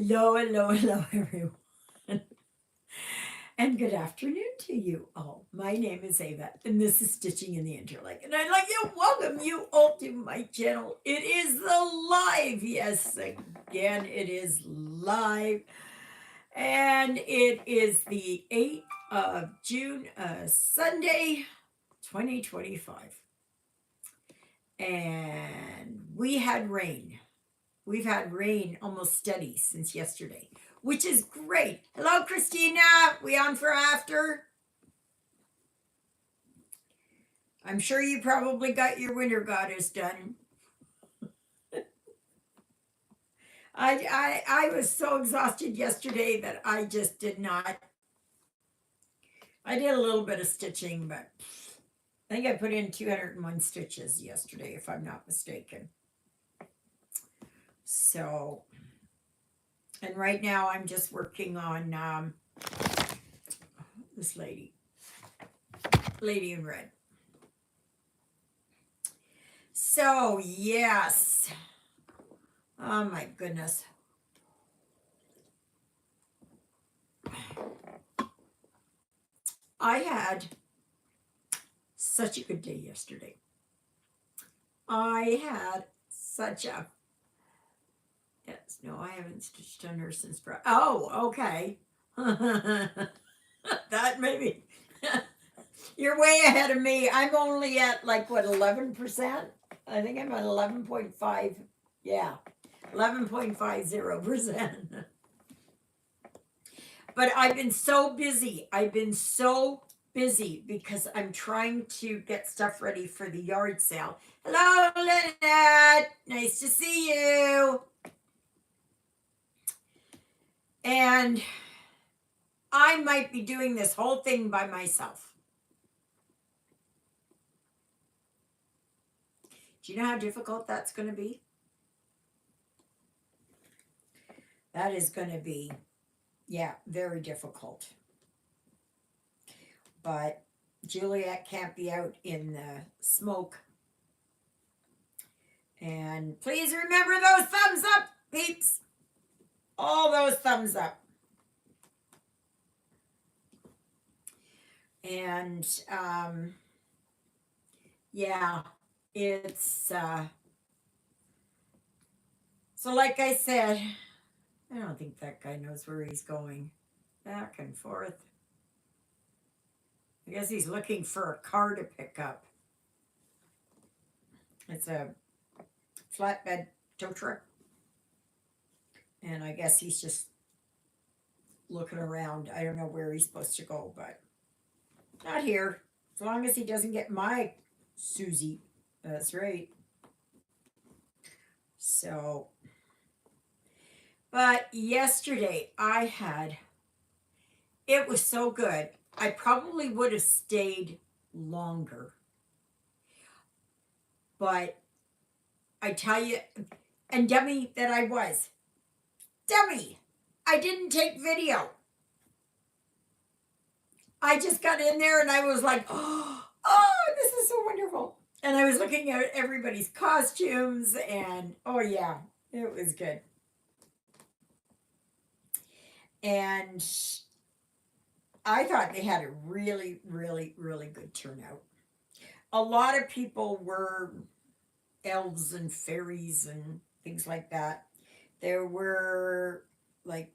Hello, hello, hello, everyone. And good afternoon to you all. My name is Ava, and this is Stitching in the Interlake. And I'd like to welcome you all to my channel. It is the live. Yes, again, it is live. And it is the 8th of June, Sunday, 2025. And we had rain. We've had rain almost steady since yesterday, which is great. Hello, Christina. We on for after? I'm sure you probably got your winter goddess done. I was so exhausted yesterday that I just did not. I did a little bit of stitching, but I think I put in 201 stitches yesterday, if I'm not mistaken. So, and right now I'm just working on this lady in red. So, yes. Oh my goodness. I had such a good day yesterday. I had such a. Yes, no, I haven't stitched on her since. Oh, okay. That maybe. You're way ahead of me. I'm only at like what, 11%? I think I'm at 11.5. Yeah, 11.50%. But I've been so busy. Because I'm trying to get stuff ready for the yard sale. Hello, Lynette. Nice to see you. And I might be doing this whole thing by myself. Do you know how difficult that's going to be? That is going to be, yeah, very difficult. But Juliet can't be out in the smoke. And please remember those thumbs up, peeps. All those thumbs up. And yeah, it's so like I said, I don't think that guy knows where he's going. Back and forth. I guess he's looking for a car to pick up. It's a flatbed tow truck. And I guess he's just looking around. I don't know where he's supposed to go, but not here. As long as he doesn't get my Susie. That's right. So, but yesterday it was so good. I probably would have stayed longer. But I tell you, and dummy that I was, dummy, I didn't take video. I just got in there and I was like, oh, this is so wonderful. And I was looking at everybody's costumes and oh yeah, it was good. And I thought they had a really, really, really good turnout. A lot of people were elves and fairies and things like that. There were like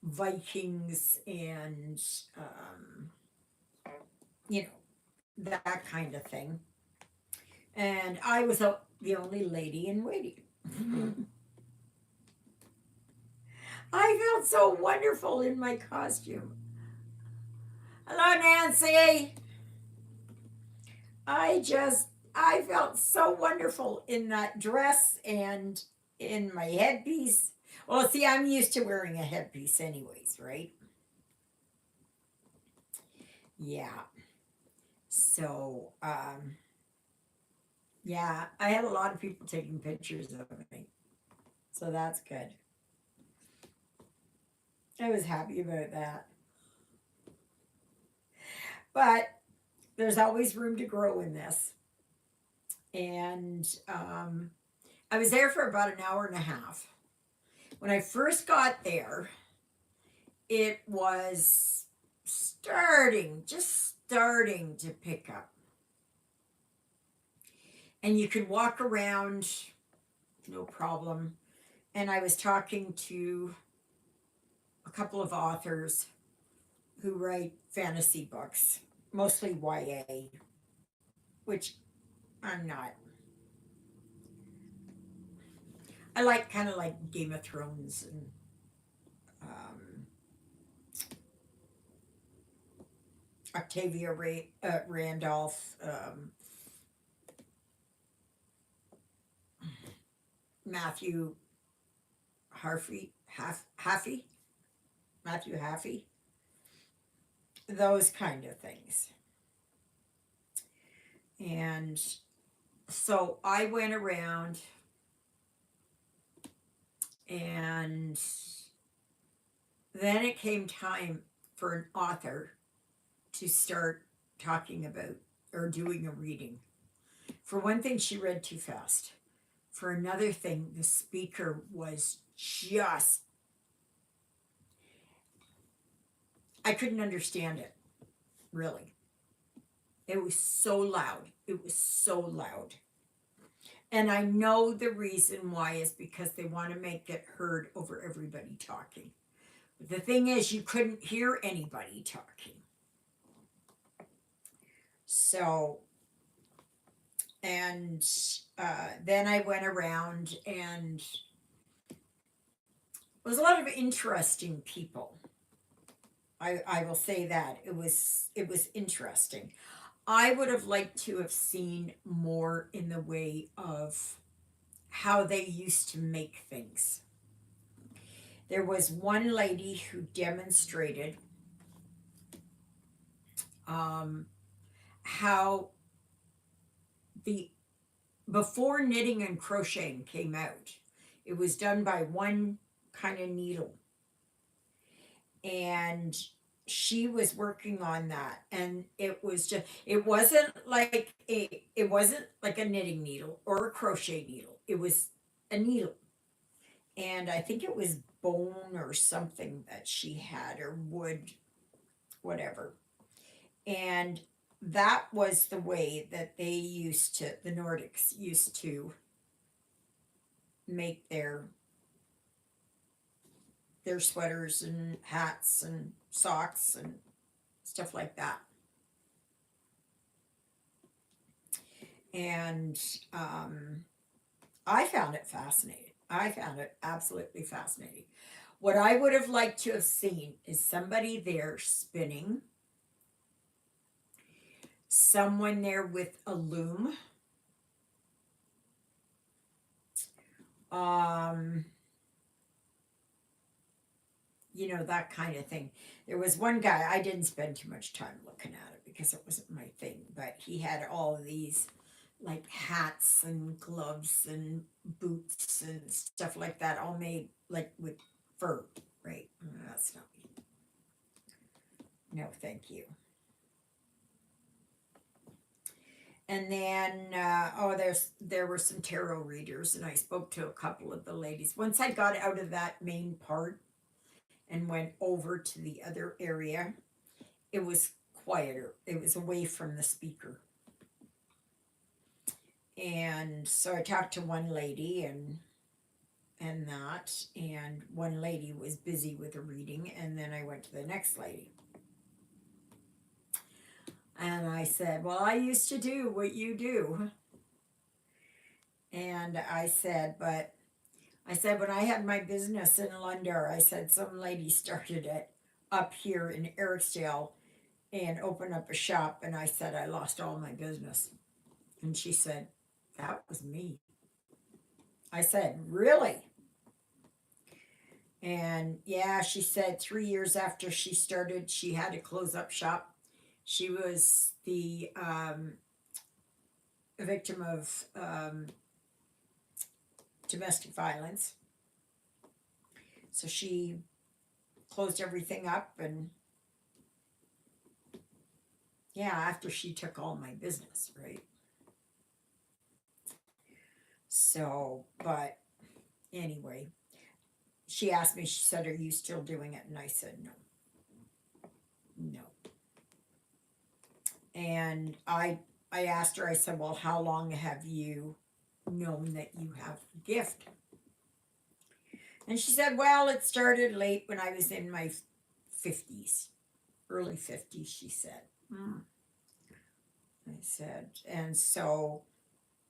Vikings and you know, that kind of thing. And I was the only lady in waiting. I felt so wonderful in my costume. Hello, Nancy. I felt so wonderful in that dress and in my headpiece. Well, see, I'm used to wearing a headpiece anyways, right? Yeah. So, yeah, I had a lot of people taking pictures of me. So that's good. I was happy about that. But there's always room to grow in this. And I was there for about an hour and a half. When I first got there, it was just starting to pick up. And you could walk around, no problem. And I was talking to a couple of authors who write fantasy books, mostly YA, which I'm not. I like kind of like Game of Thrones and um, Octavia Randolph, Matthew Haffey, Matthew Haffey, those kind of things. And so I went around and then it came time for an author to start talking about or doing a reading. For one thing, she read too fast. For another thing, the speaker was just, I couldn't understand it, really. It was so loud. It was so loud. And I know the reason why is because they want to make it heard over everybody talking. But the thing is, you couldn't hear anybody talking. So, and then I went around and it was a lot of interesting people. I will say that it was interesting. I would have liked to have seen more in the way of how they used to make things. There was one lady who demonstrated how the before knitting and crocheting came out, it was done by one kind of needle, and she was working on that, and it wasn't like a knitting needle or a crochet needle. It was a needle, and I think it was bone or something that she had, or wood, whatever. And that was the way that the Nordics used to make their sweaters and hats and socks and stuff like that. And I found it fascinating. I found it absolutely fascinating. What I would have liked to have seen is somebody there spinning, someone there with a loom, um, that kind of thing. There was one guy, I didn't spend too much time looking at it because it wasn't my thing, but he had all of these like hats and gloves and boots and stuff like that, all made like with fur, right? That's not me. No, thank you. And then, there were some tarot readers, and I spoke to a couple of the ladies. Once I got out of that main part and went over to the other area, it was quieter. It was away from the speaker. And so I talked to one lady and one lady was busy with a reading, and then I went to the next lady. And I said, well, I used to do what you do. And I said, when I had my business in London, I said, some lady started it up here in Ericsdale and opened up a shop. And I said, I lost all my business. And she said, that was me. I said, really? And yeah, she said 3 years after she started, she had to close up shop. She was the victim of domestic violence. So she closed everything up, and yeah, after she took all my business, right? So, but anyway, she asked me, she said, "Are you still doing it?" And I said, "No, no." And I asked her, I said, "Well, how long have you known that you have a gift?" And she said, "Well, it started late when I was in my 50s, early 50s," she said. I said, "And so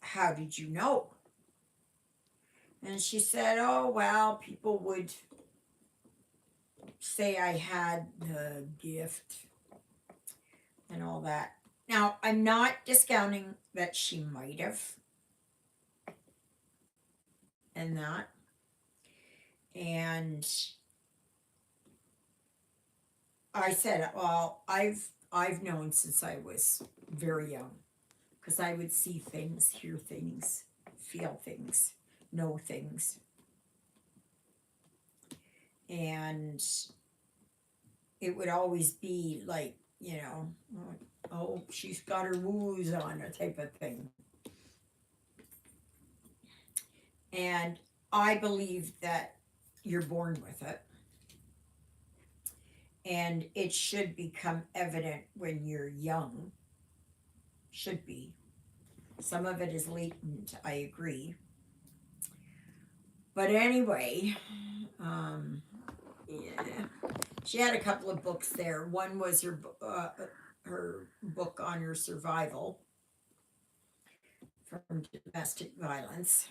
how did you know?" And she said, "Oh, well, people would say I had the gift and all that." Now, I'm not discounting that she might have and that. And I said, "Well, I've known since I was very young, because I would see things, hear things, feel things, know things. And it would always be like, oh, she's got her woos on, a type of thing." And I believe that you're born with it. And it should become evident when you're young. Should be. Some of it is latent, I agree. But anyway, yeah. She had a couple of books there. One was her book on her survival from domestic violence.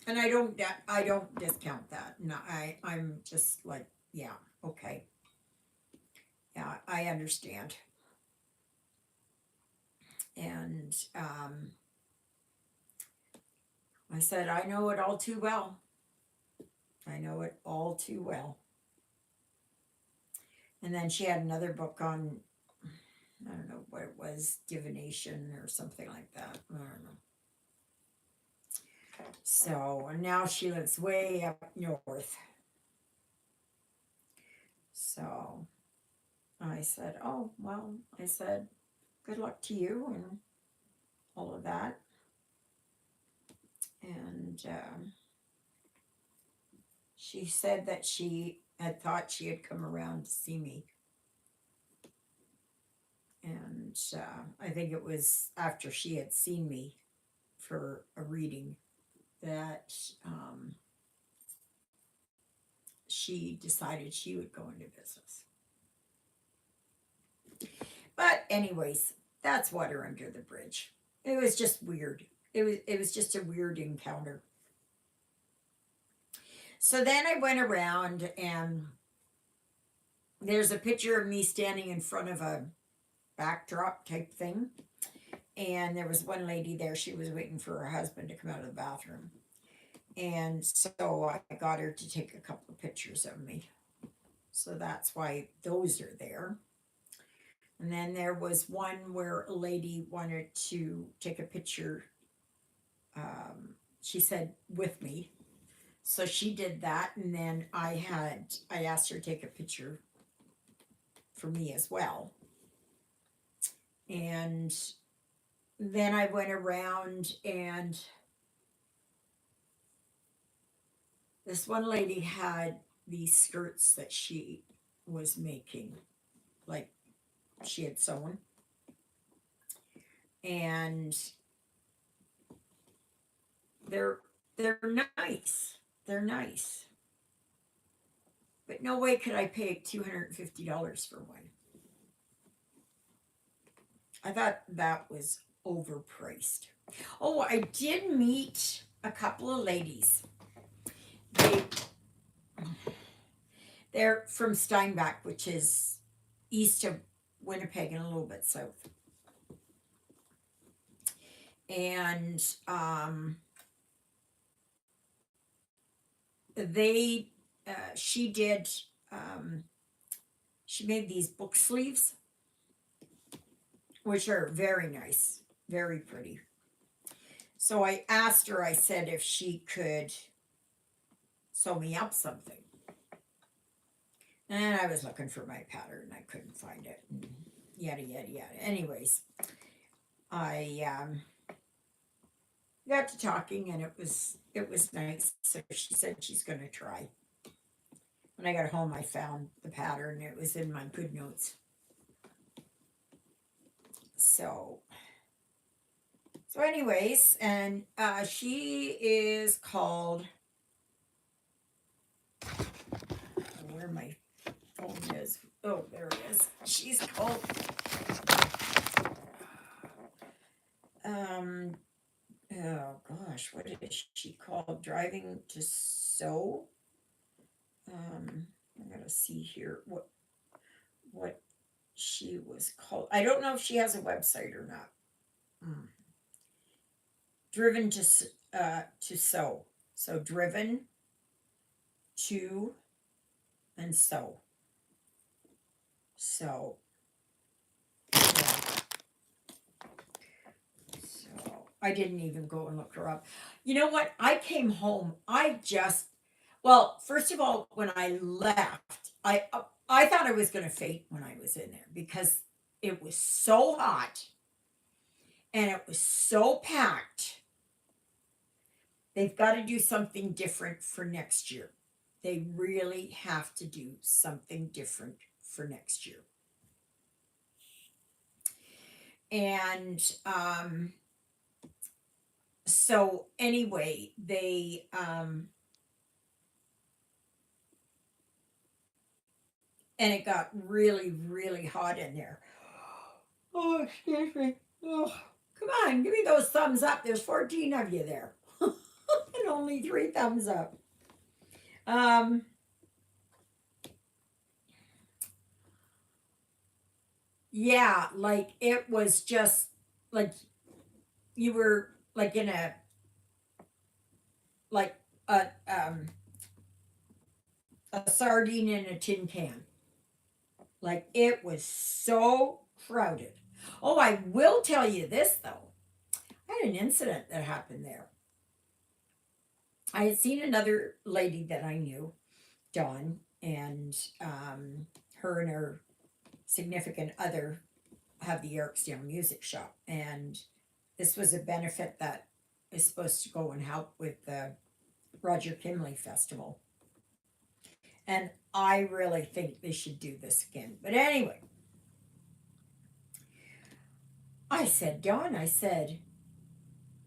And I don't discount that. No, I'm just like, yeah, okay. Yeah, I understand. And I said, "I know it all too well. I know it all too well." And then she had another book on, I don't know what it was, divination or something like that. I don't know. So, and now she lives way up north. So I said, "Oh, well," I said, "good luck to you and all of that." And she said that she had thought she had come around to see me. And I think it was after she had seen me for a reading that she decided she would go into business. But anyways, that's water under the bridge. It was just weird. It was just a weird encounter. So then I went around, and there's a picture of me standing in front of a backdrop type thing. And there was one lady there, she was waiting for her husband to come out of the bathroom. And so I got her to take a couple of pictures of me. So that's why those are there. And then there was one where a lady wanted to take a picture, she said, with me. So she did that. And then I asked her to take a picture for me as well. And then I went around, and this one lady had these skirts that she was making, like she had sewn. And they're they're nice. They're nice. But no way could I pay $250 for one. I thought that was overpriced. Oh, I did meet a couple of ladies. They they're from Steinbach, which is east of Winnipeg and a little bit south. And they she did she made these book sleeves, which are very nice, very pretty. So I asked her, I said if she could sew me up something. And I was looking for my pattern, I couldn't find it. And yada yada yada. Anyways, I got to talking, and it was nice. So she said she's going to try. When I got home, I found the pattern. It was in my good notes. So anyways, and she is called, where my phone is. Oh, there it is. She's called um oh gosh, what is she called? Driving to Sew. I gotta see here what she was called. I don't know if she has a website or not. Mm. Driven to Sew. So driven to and sew. So yeah. So I didn't even go and look her up. You know what? I came home. Well, first of all, when I left, I thought I was going to faint when I was in there because it was so hot and it was so packed. They've got to do something different for next year. They really have to do something different for next year. And so anyway, and it got really, really hot in there. Oh, excuse me. Oh, come on, give me those thumbs up. There's 14 of you there. And only 3 thumbs up. Um, yeah, like it was just like you were like in a like a sardine in a tin can. Like it was so crowded. Oh, I will tell you this though. I had an incident that happened there. I had seen another lady that I knew, Dawn, and her and her significant other have the Ericstown Music Shop. And this was a benefit that is supposed to go and help with the Roger Kimley Festival. And I really think they should do this again. But anyway, I said, Dawn, I said,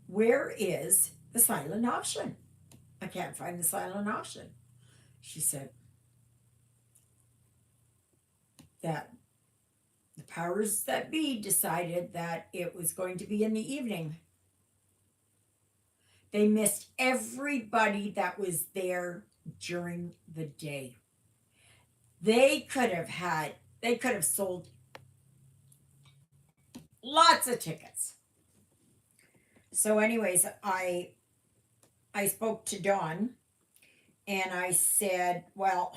where is the silent auction? I can't find the silent auction. She said that the powers that be decided that it was going to be in the evening. They missed everybody that was there during the day. They could have sold lots of tickets. So anyways, I spoke to Dawn and I said, well,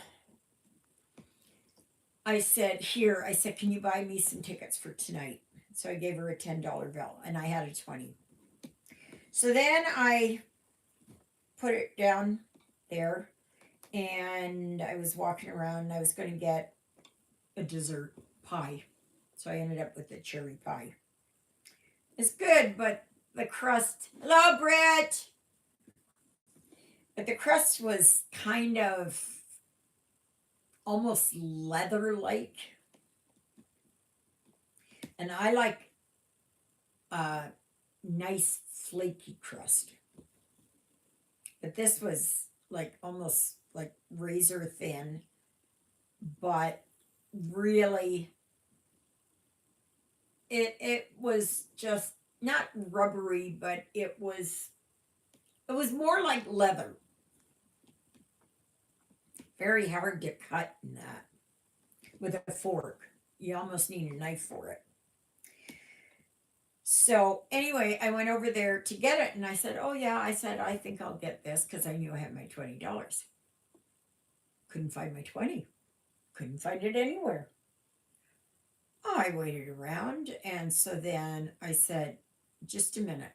I said, here, I said, can you buy me some tickets for tonight? So I gave her a $10 bill and I had a 20. So then I put it down there and I was walking around and I was going to get a dessert pie. So I ended up with a cherry pie. It's good, but the crust, hello, Brett. But the crust was kind of almost leather like. And I like a nice flaky crust. But this was like almost like razor thin, but really it was just not rubbery, but it was more like leather. Very hard to cut in that with a fork. You almost need a knife for it. So anyway, I went over there to get it and I said, oh yeah, I said, I think I'll get this because I knew I had my $20. Couldn't find my 20. Couldn't find it anywhere. I waited around and so then I said, just a minute.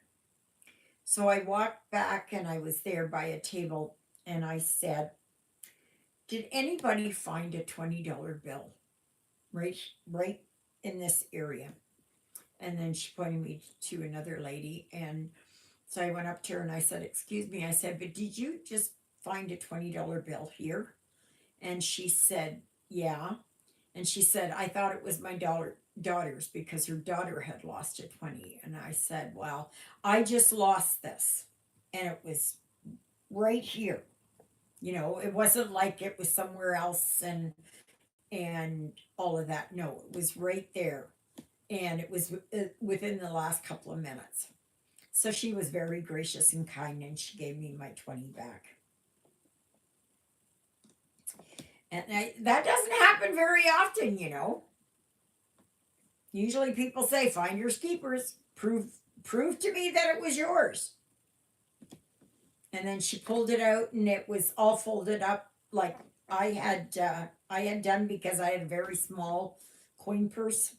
So I walked back and I was there by a table and I said, did anybody find a $20 bill right in this area? And then she pointed me to another lady and So I went up to her and I said, "Excuse me," I said, "but did you just find a $20 bill here?" And she said, "Yeah." And she said, "I thought it was my daughter's because her daughter had lost a 20." And I said, "Well, I just lost this." And it was right here. You know, it wasn't like it was somewhere else and all of that. No, it was right there. And it was within the last couple of minutes. So she was very gracious and kind and she gave me my 20 back. And that doesn't happen very often, you know. Usually people say finders keepers, prove to me that it was yours. And then she pulled it out and it was all folded up like I had done because I had a very small coin purse.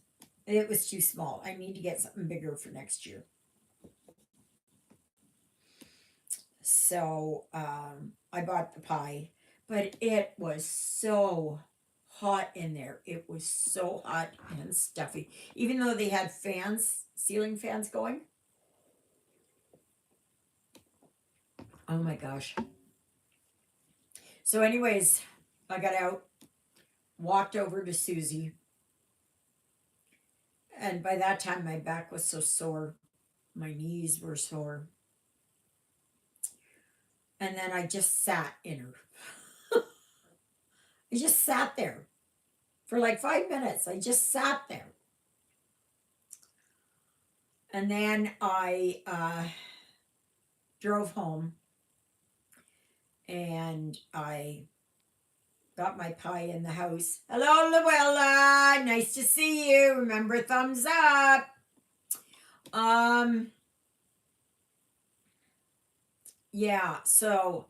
It was too small. I need to get something bigger for next year. So I bought the pie, but it was so hot in there. It was so hot and stuffy. Even though they had fans, ceiling fans going. Oh my gosh. So, anyways, I got out, walked over to Susie, and by that time my back was so sore, my knees were sore. And then I just sat in her. I just sat there for like 5 minutes. I just sat there. And then I drove home and I got my pie in the house. Hello, Luella. Nice to see you. Remember, thumbs up. Yeah, so,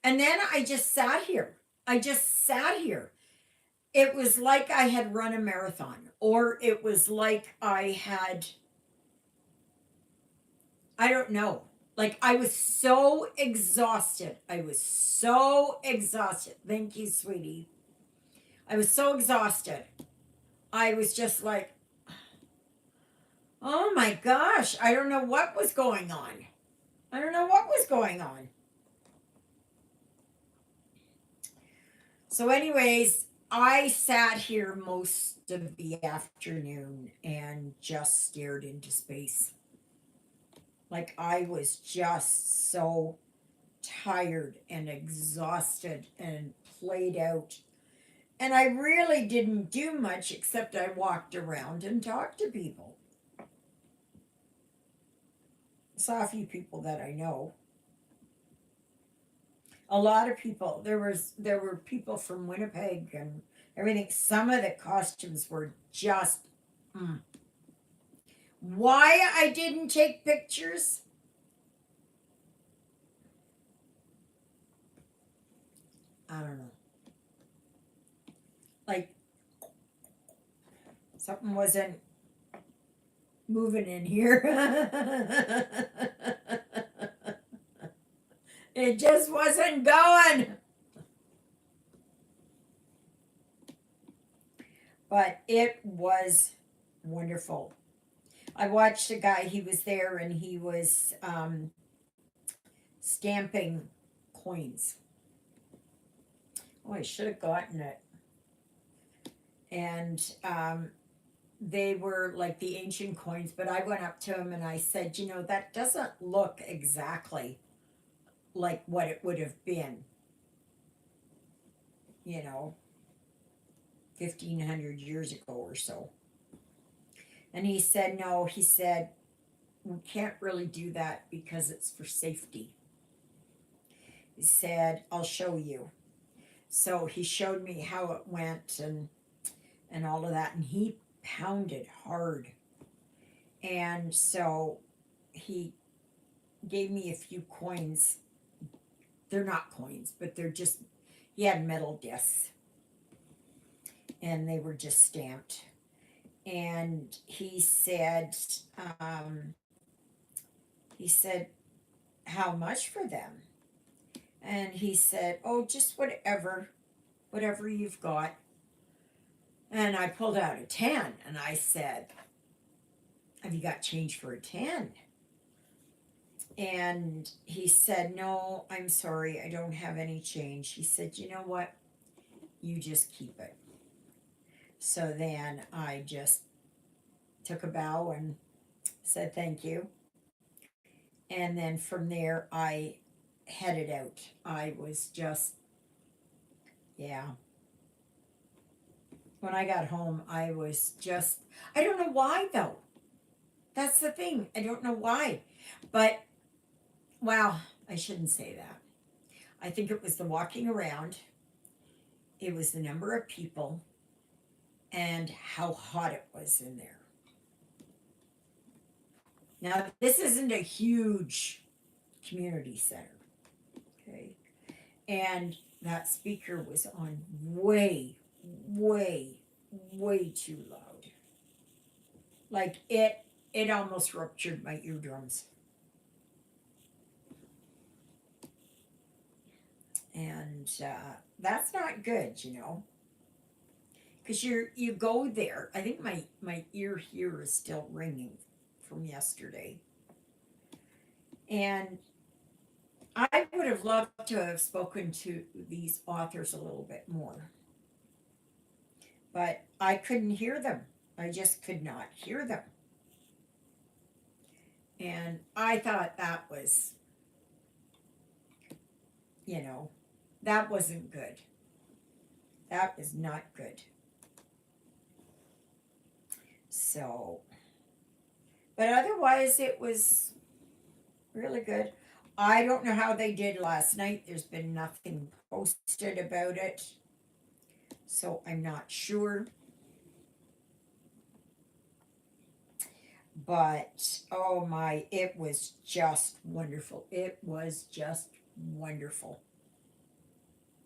and then I just sat here. I just sat here. It was like I had run a marathon, or it was like I don't know. Like I was so exhausted. I was so exhausted. Thank you, sweetie. I was so exhausted. I was just like, oh my gosh, I don't know what was going on. I don't know what was going on. So, anyways, I sat here most of the afternoon and just stared into space. Like I was just so tired and exhausted and played out. And I really didn't do much except I walked around and talked to people. Saw a few people that I know. A lot of people. There were people from Winnipeg and everything. Some of the costumes were just why I didn't take pictures? I don't know. Like something wasn't moving in here. It just wasn't going. But it was wonderful. I watched a guy, he was there and he was stamping coins. Oh, I should have gotten it. And they were like the ancient coins, but I went up to him and I said, you know, that doesn't look exactly like what it would have been, you know, 1,500 years ago or so. And he said, no, he said, we can't really do that because it's for safety. He said, I'll show you. So he showed me how it went and all of that. And he pounded hard. And so he gave me a few coins. They're not coins, but they're just, he had metal discs. And they were just stamped. And um, he said, how much for them? And he said, oh, just whatever you've got. And I pulled out a 10 and I said, have you got change for a 10? And he said, "No, I'm sorry, I don't have any change." He said, "You know what? You just keep it." So then I just took a bow and said thank you. And then from there, I headed out. I was just, yeah. When I got home, I was just, I don't know why though. That's the thing. I don't know why. But, well, I shouldn't say that. I think it was the walking around, it was the number of people, and how hot it was in there. Now, this isn't a huge community center, okay? And that speaker was on way, way too loud. Like it almost ruptured my eardrums. And that's not good, you know, because you go there. I think my ear here is still ringing from yesterday, and I would have loved to have spoken to these authors a little bit more, but I couldn't hear them. I just could not hear them. And I thought that was, you know, that wasn't good. That was not good. So, but otherwise, it was really good. I don't know how they did last night. There's been nothing posted about it. So I'm not sure. But oh my, it was just wonderful. It was just wonderful.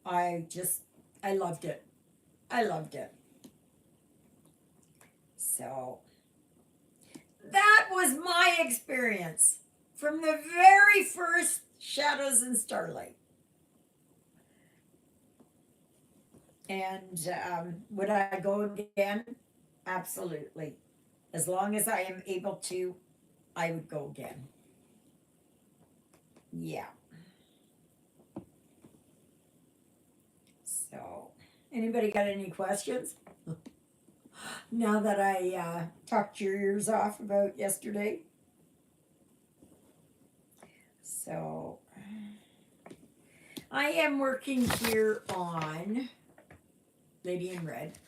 I just, I loved it. I loved it. So that was my experience from the very first Shadows and Starlight. And would I go again? Absolutely. As long as I am able to, I would go again. Yeah. So, anybody got any questions? Now that I talked your ears off about yesterday. So, I am working here on Lady in Red.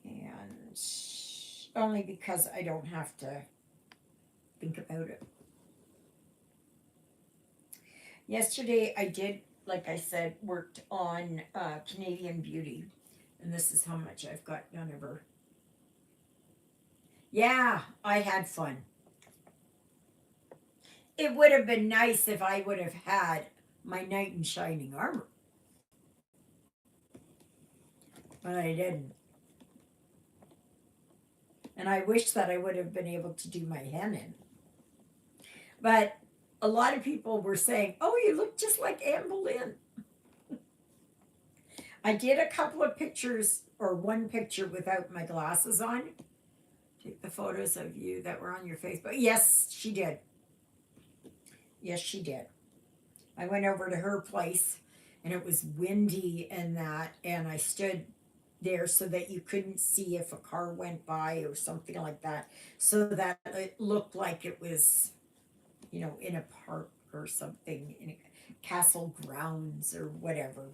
And only because I don't have to think about it. Yesterday I did, like I said, worked on Canadian Beauty. And this is how much I've got done of her. Yeah, I had fun. It would have been nice if I would have had my knight in shining armor. But I didn't. And I wish that I would have been able to do my hen in. But a lot of people were saying, "Oh, you look just like Anne Boleyn." I did a couple of pictures, or one picture without my glasses on. Take the photos of you that were on your Facebook. Yes, she did. Yes, she did. I went over to her place and it was windy and that, and I stood there so that you couldn't see if a car went by or something like that, so that it looked like it was, you know, in a park or something, in a castle grounds or whatever.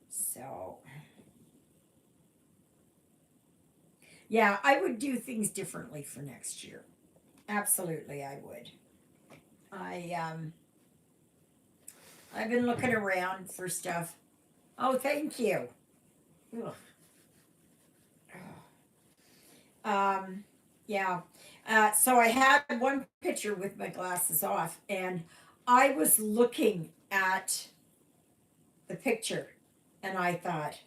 So, yeah, I would do things differently for next year. Absolutely, I would. I I've been looking around for stuff. Oh, thank you. Ugh. Yeah. So I had one picture with my glasses off, and I was looking at the picture, and I thought,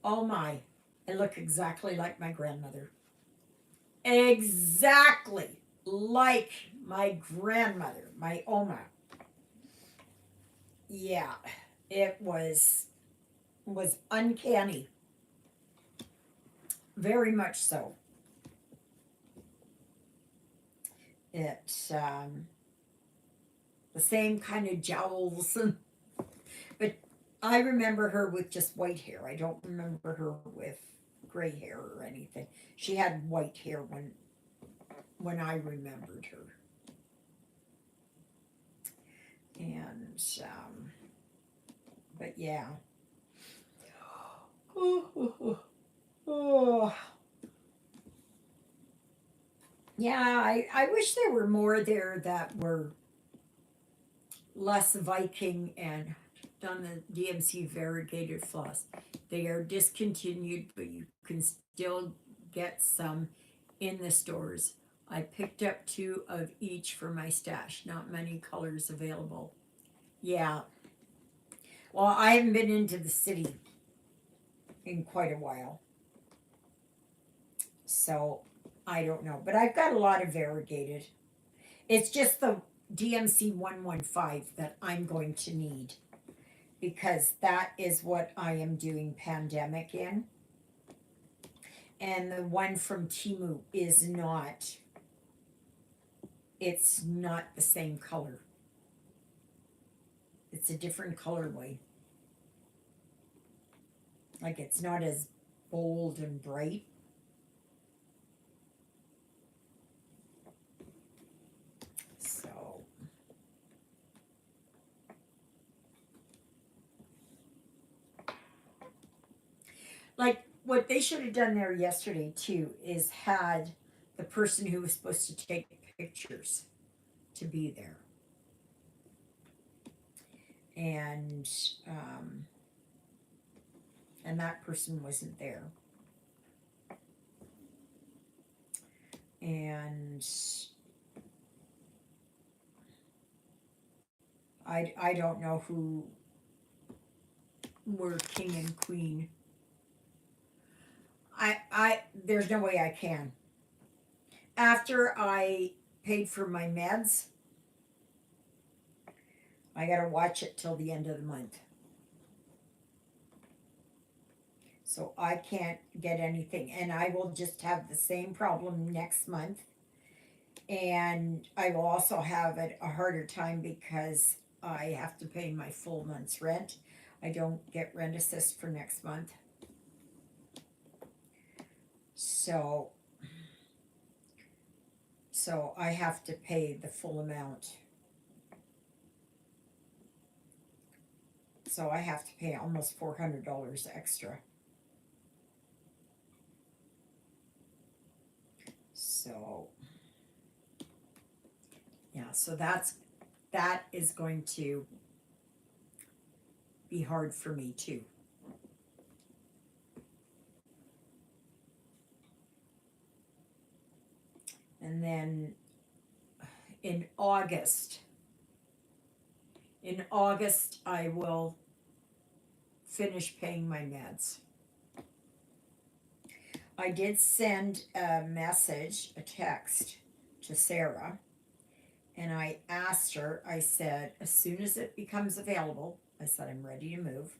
oh my, I look exactly like my grandmother. Exactly like my grandmother, my Oma. Yeah, it was uncanny. very much so. It the same kind of jowls, and but I remember her with just white hair. I don't remember her with gray hair or anything. She had white hair when I remembered her, and but yeah. Oh, yeah, I wish there were more there that were less Viking and done the DMC variegated floss. They are discontinued, but you can still get some in the stores. I picked up two of each for my stash. Not many colors available. Yeah. Well, I haven't been into the city in quite a while, so I don't know. But I've got a lot of variegated. It's just the DMC 115 that I'm going to need because that is what I am doing pandemic in. And the one from Timu is not, it's not the same color. It's a different colorway. Like it's not as bold and bright. So, like what they should have done there yesterday too is had the person who was supposed to take pictures to be there. And um, and that person wasn't there. And I don't know who were king and queen. I there's no way I can. After I paid for my meds, I gotta watch it till the end of the month. So I can't get anything. And I will just have the same problem next month. And I will also have a harder time because I have to pay my full month's rent. I don't get rent assist for next month. So I have to pay the full amount. So I have to pay almost $400 extra. So yeah, so that is going to be hard for me too. And then in August, I will finish paying my meds. I did send a text to Sarah, and I asked her, I said, as soon as it becomes available, I said, I'm ready to move.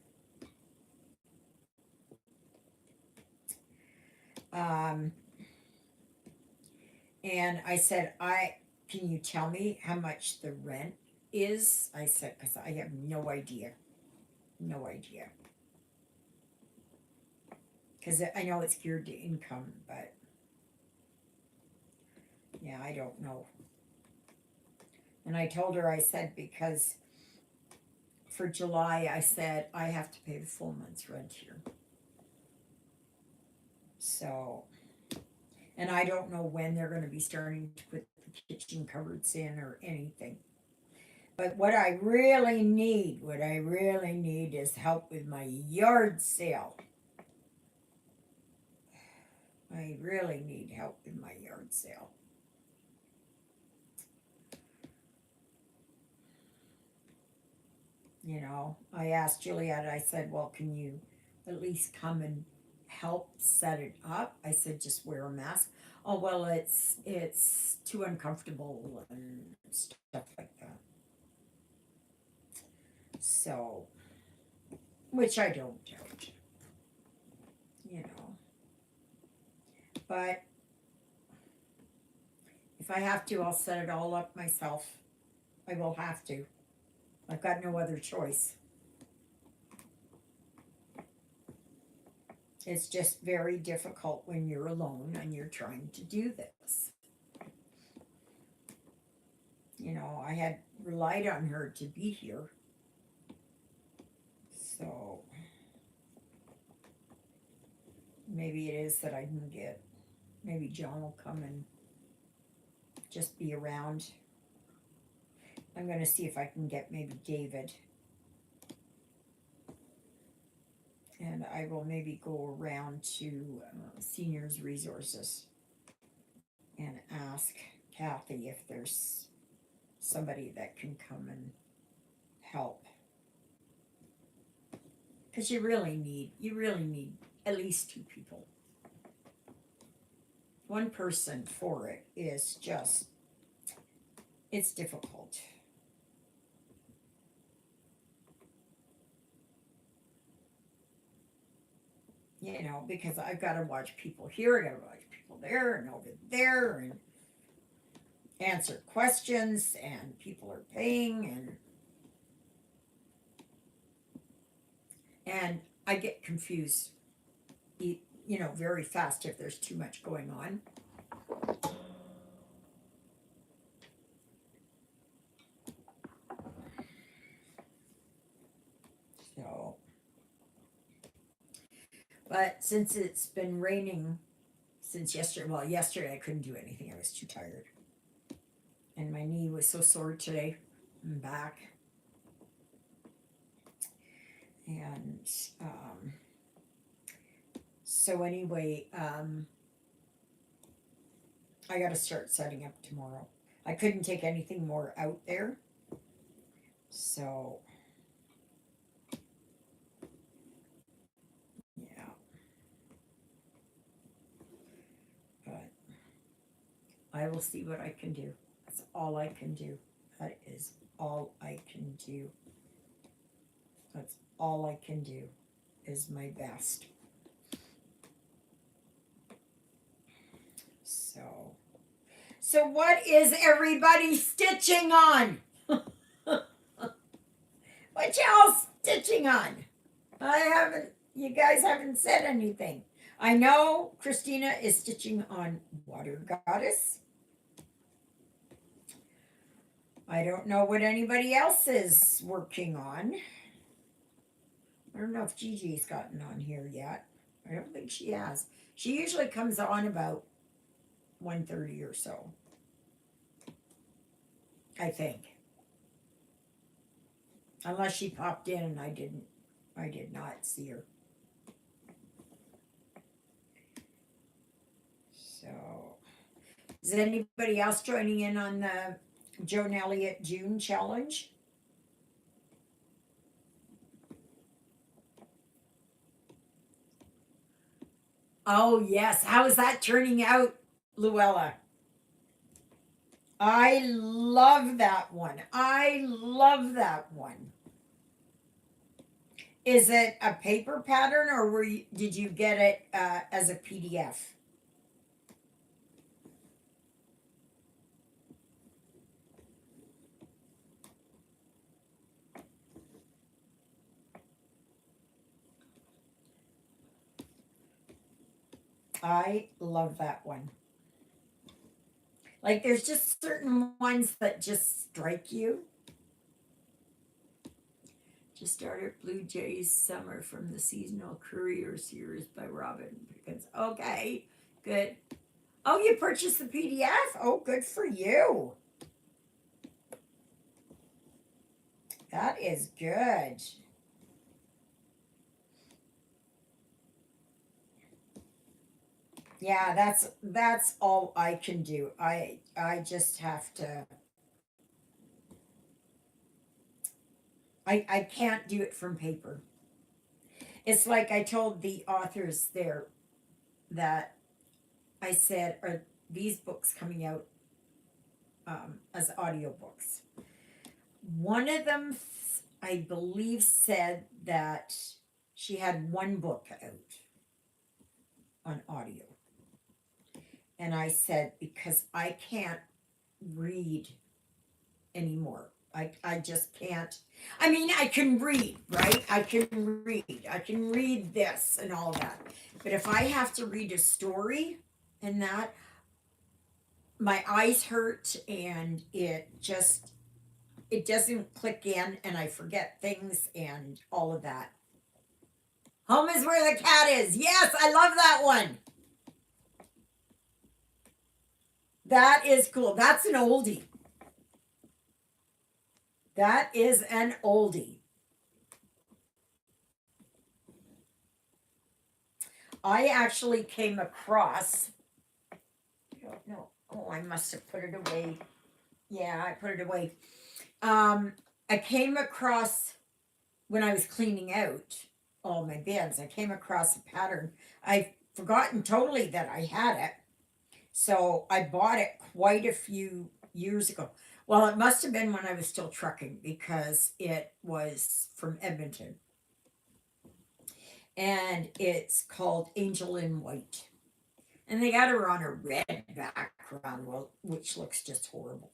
Um, and I said, can you tell me how much the rent is? I said, because I have no idea. No idea. Because I know it's geared to income, but yeah, I don't know. And I told her, I said, because for July, I said, I have to pay the full month's rent here. So, and I don't know when they're going to be starting to put the kitchen cupboards in or anything. But what I really need is help with my yard sale. I really need help with my yard sale. You know, I asked Juliet, I said, well, can you at least come and help set it up? I said, just wear a mask. Oh, well, it's too uncomfortable and stuff like that. So, which I don't doubt, you know. But if I have to, I'll set it all up myself. I will have to. I've got no other choice. It's just very difficult when you're alone and you're trying to do this. You know, I had relied on her to be here. So maybe it is that I can get, maybe John will come and just be around. I'm going to see if I can get maybe David. And I will maybe go around to seniors resources and ask Kathy if there's somebody that can come and help. Because you really need at least two people. One person for it is just, it's difficult. You know, because I've got to watch people here, I got to watch people there and over there, and answer questions, and people are paying, and I get confused, you know, very fast if there's too much going on. So, but since it's been raining since yesterday, well, yesterday I couldn't do anything. I was too tired. And my knee was so sore today and back. And so anyway, I got to start setting up tomorrow. I couldn't take anything more out there. So, yeah. But I will see what I can do. That's all I can do. That is all I can do. That's all I can do is my best. So what is everybody stitching on? What y'all stitching on? You guys haven't said anything. I know Christina is stitching on Water Goddess. I don't know what anybody else is working on. I don't know if Gigi's gotten on here yet. I don't think she has. She usually comes on about 1:30 or so, I think. Unless she popped in and I did not see her. So, is anybody else joining in on the Joan Elliott June challenge? Oh yes, how is that turning out, Luella? I love that one. I love that one. Is it a paper pattern, or did you get it as a PDF? I love that one. Like, there's just certain ones that just strike you. Just started Blue Jays Summer from the Seasonal Courier series by Robin Pickens. Okay, good. Oh, you purchased the PDF? Oh, good for you. That is good. Yeah, that's all I can do. I just have to. I can't do it from paper. It's like I told the authors there that I said, are these books coming out as audiobooks? One of them, I believe, said that she had one book out on audio. And I said, because I can't read anymore. I just can't. I mean, I can read, right? I can read. I can read this and all that. But if I have to read a story and that, my eyes hurt and it doesn't click in and I forget things and all of that. Home is where the cat is. Yes, I love that one. That is cool. That's an oldie. That is an oldie. I actually came across, I don't know. Oh, I must have put it away. Yeah, I put it away. I came across when I was cleaning out all my bins, I came across a pattern. I've forgotten totally that I had it. So I bought it quite a few years ago. Well, it must have been when I was still trucking because it was from Edmonton. And it's called Angel in White. And they got her on a red background, well, which looks just horrible.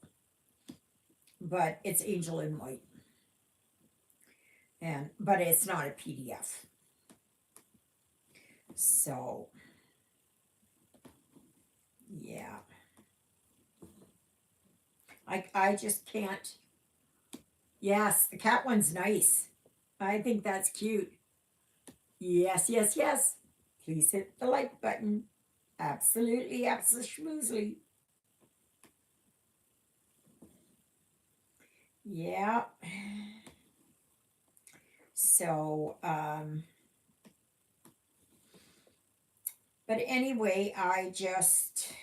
But it's Angel in White. And but it's not a PDF. So yeah. I just can't. Yes, the cat one's nice. I think that's cute. Yes, yes, yes. Please hit the like button. Absolutely, absolutely. Yeah. So, but anyway, I just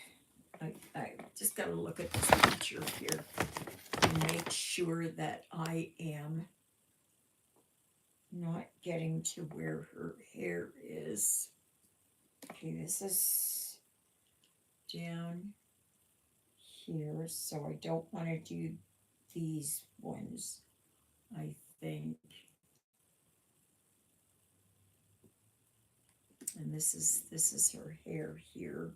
got to look at this picture here and make sure that I am not getting to where her hair is. Okay, this is down here, so I don't want to do these ones. I think, and this is her hair here.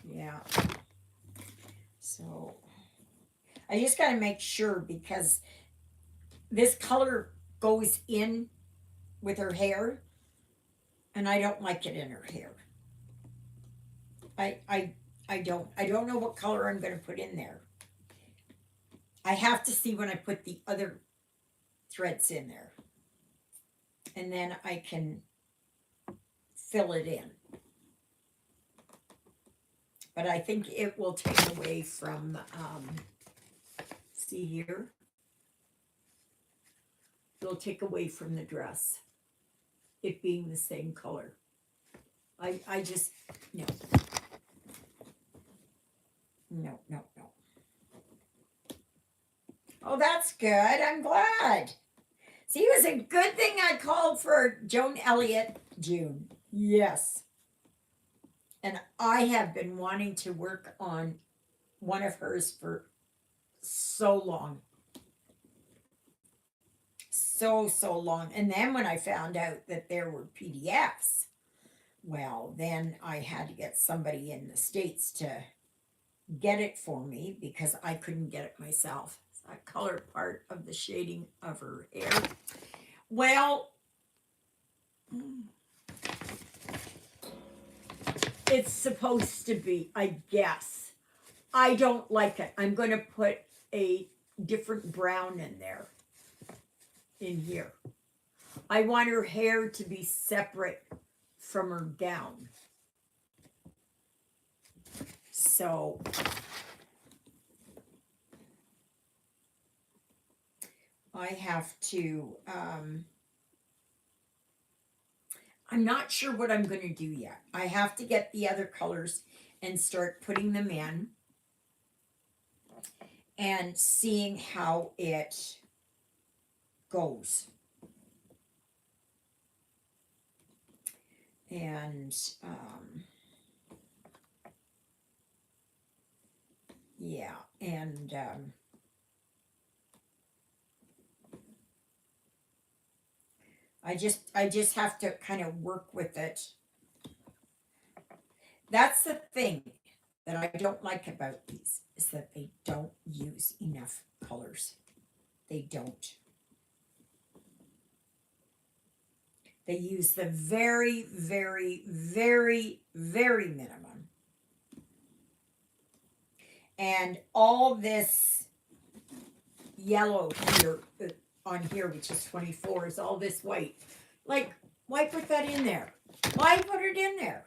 Yeah. So I just got to make sure because this color goes in with her hair, and I don't like it in her hair. I I I don't know what color I'm going to put in there. I have to see when I put the other threads in there, and then I can fill it in. But I think it will take away from, see here, it'll take away from the dress, it being the same color. I just, no, no, no, no. Oh, that's good. I'm glad. See, it was a good thing I called for Joan Elliott June. Yes. And I have been wanting to work on one of hers for so long. So long. And then when I found out that there were PDFs, well, then I had to get somebody in the States to get it for me because I couldn't get it myself. It's that color part of the shading of her hair. Well, it's supposed to be, I guess. I don't like it. I'm going to put a different brown in there, in here. I want her hair to be separate from her gown. So I have to, I'm not sure what I'm going to do yet. I have to get the other colors and start putting them in and seeing how it goes. And yeah, and I just have to kind of work with it. That's the thing. that I don't like about these is that they don't use enough colors. They don't. They use the very, very, very, very minimum. And all this yellow here on here, which is 24, is all this white. Like, why put that in there? Why put it in there?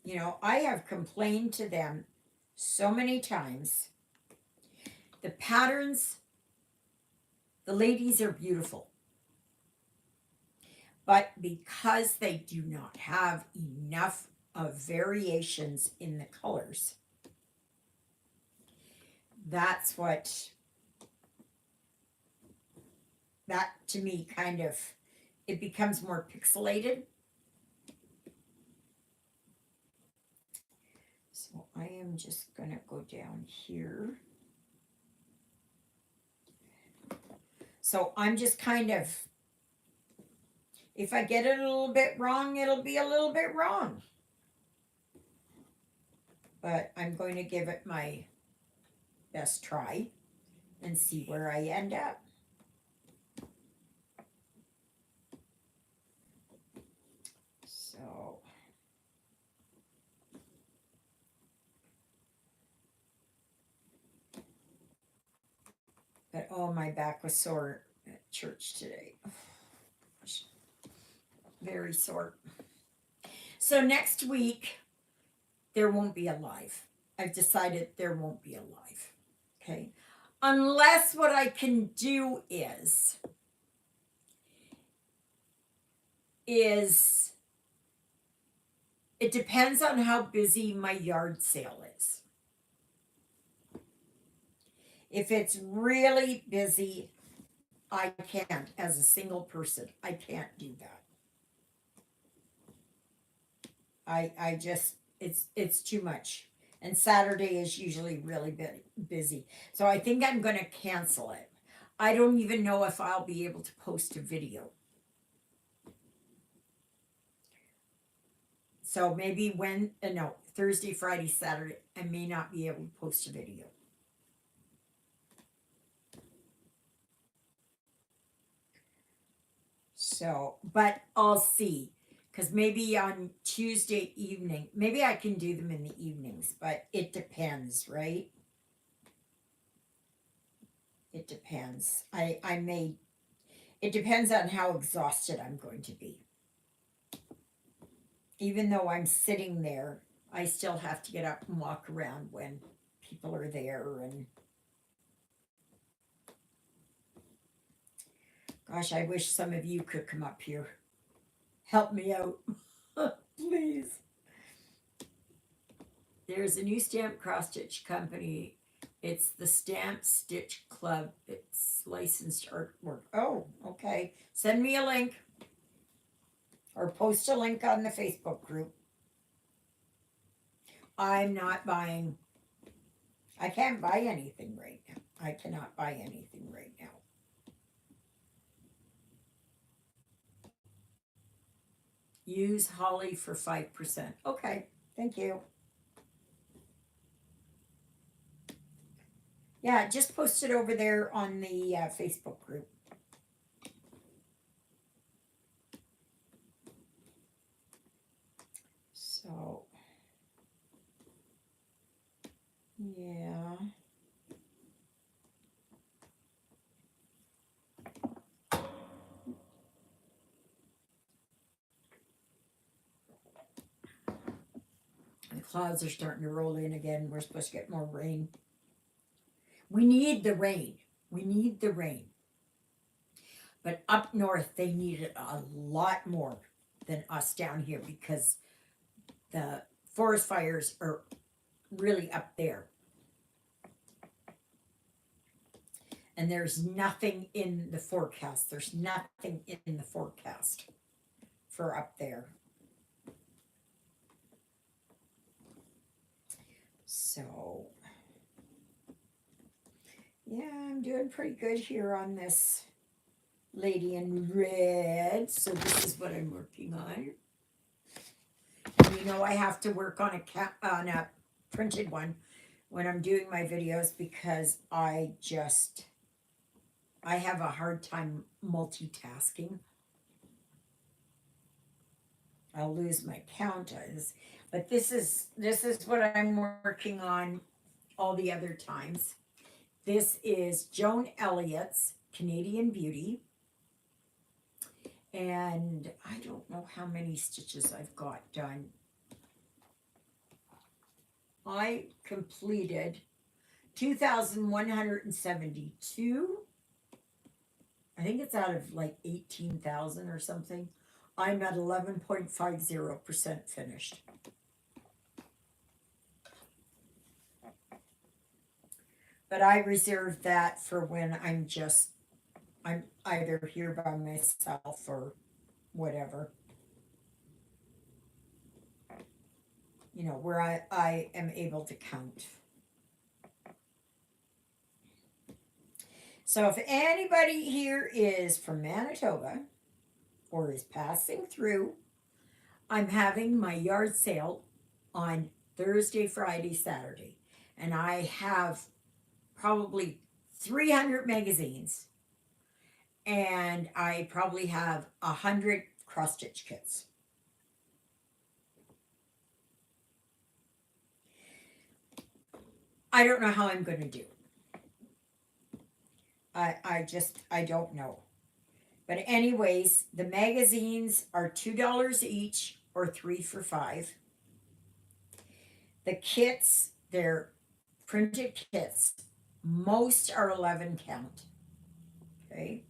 You know, I have complained to them so many times. The patterns, the ladies are beautiful. But because they do not have enough of variations in the colors, that's what, that to me kind of, it becomes more pixelated. So I am just going to go down here. So I'm just kind of, if I get it a little bit wrong, it'll be a little bit wrong. But I'm going to give it my best try and see where I end up. So but oh, my back was sore at church today. Very sore. So next week there won't be a live. I've decided there won't be a live. Okay. Unless what I can do is it depends on how busy my yard sale is. If it's really busy, I can't, as a single person, I can't do that. I just, it's too much. And Saturday is usually really busy. So I think I'm going to cancel it. I don't even know if I'll be able to post a video. So maybe Thursday, Friday, Saturday, I may not be able to post a video. So, but I'll see. Because maybe on Tuesday evening, maybe I can do them in the evenings, but it depends, right? It depends. It depends on how exhausted I'm going to be. Even though I'm sitting there, I still have to get up and walk around when people are there. And gosh, I wish some of you could come up here. Help me out, please. There's a new stamp cross stitch company. It's the Stamp Stitch Club. It's licensed artwork. Oh, okay. Send me a link or post a link on the Facebook group. I'm not buying. I can't buy anything right now. I cannot buy anything right now. Use Holly for 5%. Okay, thank you. Yeah, just post it over there on the Facebook group. So, yeah. The clouds are starting to roll in again. We're supposed to get more rain. We need the rain. We need the rain. But up north, they need it a lot more than us down here because the forest fires are really up there. And there's nothing in the forecast. There's nothing in the forecast for up there. So, yeah, I'm doing pretty good here on this Lady in Red. So this is what I'm working on. And you know I have to work on on a printed one when I'm doing my videos because I have a hard time multitasking. I'll lose my count. But this is what I'm working on all the other times. This is Joan Elliott's Canadian Beauty. And I don't know how many stitches I've got done. I completed 2,172. I think it's out of like 18,000 or something. I'm at 11.50% finished. But I reserve that for when I'm either here by myself or whatever. You know, where I am able to count. So if anybody here is from Manitoba or is passing through, I'm having my yard sale on Thursday, Friday, Saturday. And I have probably 300 magazines. And I probably have 100 cross stitch kits. I don't know how I'm going to do. I don't know. But anyways, the magazines are $2 each or 3 for $5. The kits, they're printed kits. Most are 11 count. Okay.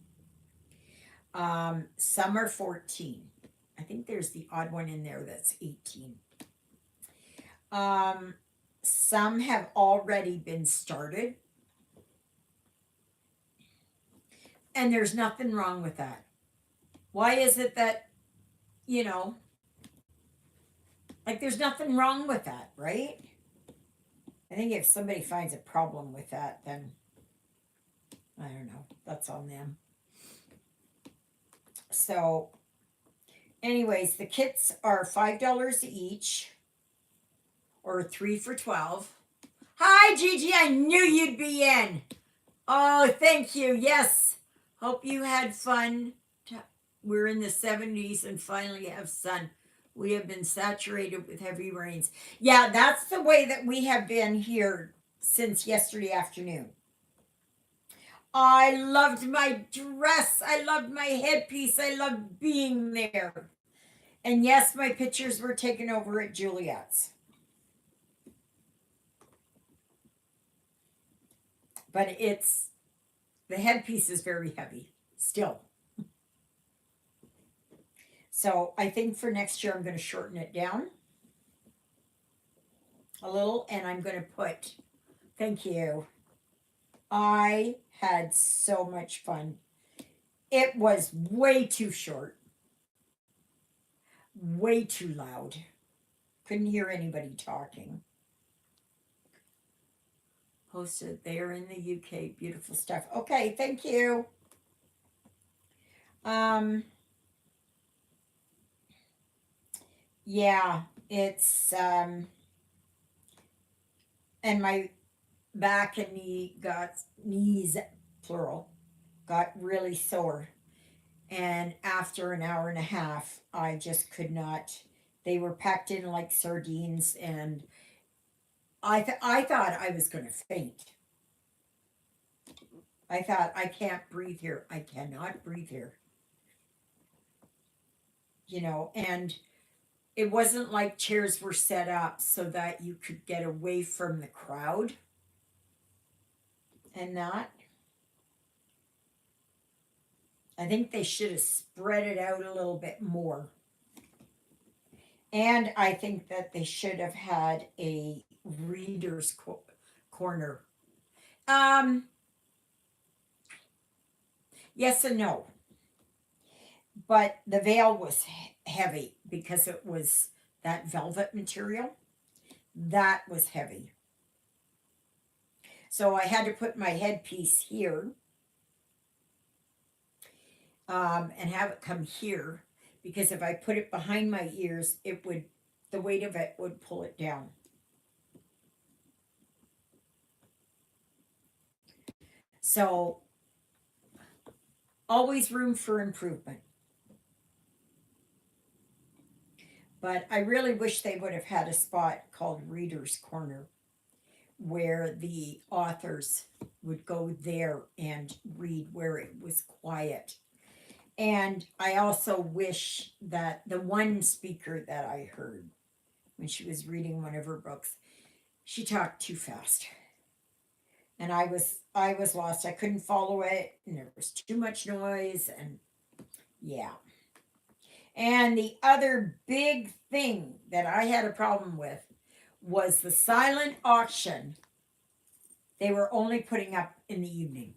Some are 14. I think there's the odd one in there that's 18. Some have already been started. And there's nothing wrong with that. Why is it that, you know, like there's nothing wrong with that, right? I think if somebody finds a problem with that, then I don't know. That's on them. So, anyways, the kits are $5 each or 3 for $12. Hi, Gigi. I knew you'd be in. Oh, thank you. Yes. Hope you had fun. We're in the 70s and finally have sun. We have been saturated with heavy rains. Yeah, that's the way that we have been here since yesterday afternoon. I loved my dress. I loved my headpiece. I loved being there. And yes, my pictures were taken over at Juliet's. But the headpiece is very heavy still. So I think for next year, I'm going to shorten it down a little and I'm going to put, thank you. I had so much fun. It was way too short, way too loud. Couldn't hear anybody talking. Hosted there in the UK. Beautiful stuff. Okay, thank you. Yeah, it's and my back and knees plural got really sore. And after an hour and a half, I just could not. They were packed in like sardines, and I thought I was going to faint. I thought I can't breathe here. I cannot breathe here. You know, and it wasn't like chairs were set up so that you could get away from the crowd and that. I think they should have spread it out a little bit more. And I think that they should have had a reader's corner. Yes and no. But the veil was heavy because it was that velvet material. That was heavy. So I had to put my headpiece here. and have it come here, because if I put it behind my ears, it would, the weight of it would pull it down. So always room for improvement. But I really wish they would have had a spot called Reader's Corner where the authors would go there and read, where it was quiet. And I also wish that the one speaker that I heard when she was reading one of her books, she talked too fast. And I was lost. I couldn't follow it, and there was too much noise, and yeah. And the other big thing that I had a problem with was the silent auction they were only putting up in the evening.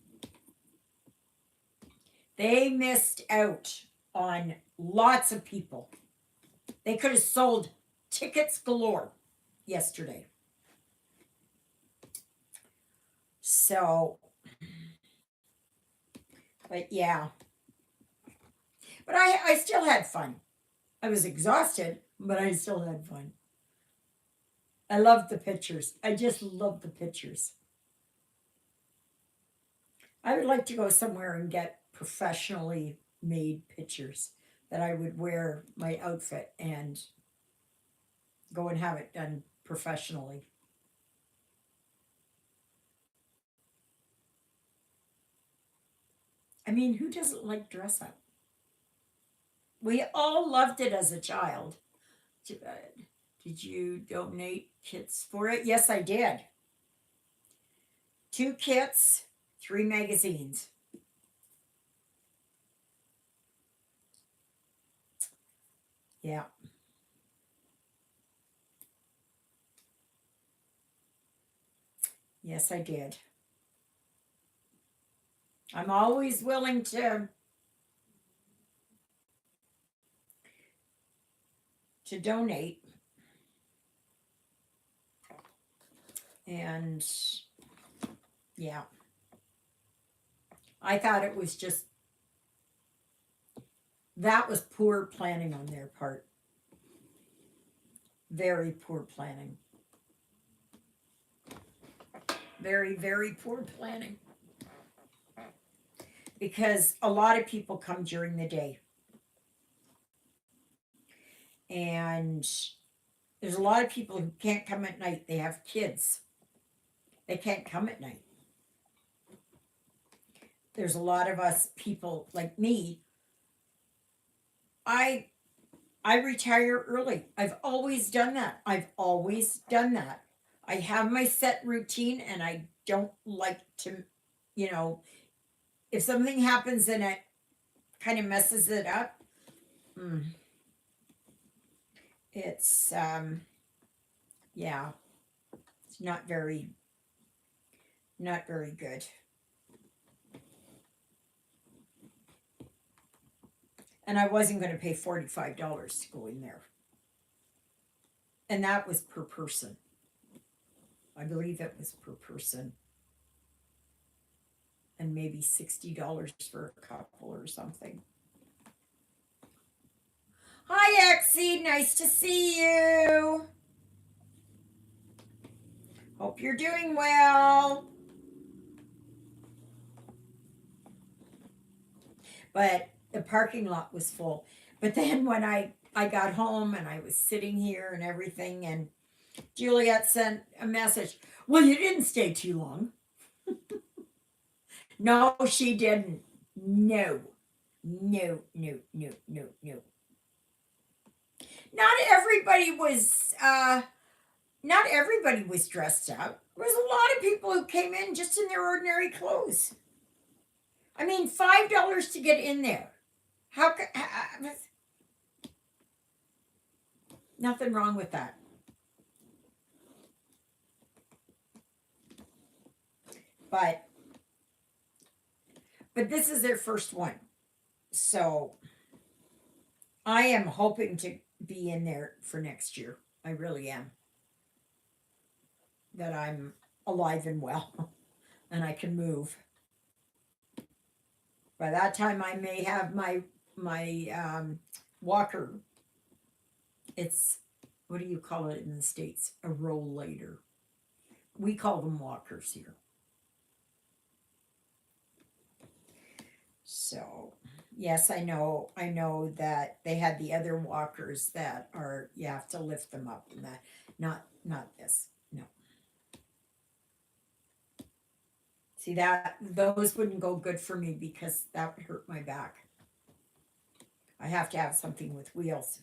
They missed out on lots of people. They could have sold tickets galore yesterday. So, but yeah. But I still had fun. I was exhausted, but I still had fun. I loved the pictures. I just loved the pictures. I would like to go somewhere and get professionally made pictures that I would wear my outfit and go and have it done professionally. I mean, who doesn't like dress up? We all loved it as a child. Did you donate kits for it? Yes, I did. 2 kits, 3 magazines. Yeah. Yes, I did. I'm always willing to donate. And yeah, I thought it was just, that was poor planning on their part. Very poor planning. Very, very poor planning. Because a lot of people come during the day. And there's a lot of people who can't come at night. They have kids. They can't come at night. There's a lot of us people like me. I I retire early. I've always done that. I've always done that. I have my set routine, and I don't like to, you know, if something happens and it kind of messes it up, mm, it's yeah, it's not very good. And I wasn't going to pay $45 to go in there. And that was per person. I believe it was per person. And maybe $60 for a couple or something. Hi, Exie. Nice to see you. Hope you're doing well. But the parking lot was full. But then when I got home and I was sitting here and everything, and Juliet sent a message. Well, you didn't stay too long. No, she didn't. No. No, no, no, no, no. Not everybody was not everybody was dressed up. There was a lot of people who came in just in their ordinary clothes. I mean, $5 to get in there. How could nothing wrong with that. But this is their first one. So I am hoping to be in there for next year. I really am. That I'm alive and well and I can move. By that time, I may have my walker. It's, what do you call it in the States? A rollator. We call them walkers here. So, yes, I know. I know that they had the other walkers that are, you have to lift them up, and that, not this. No. See, that those wouldn't go good for me because that would hurt my back. I have to have something with wheels.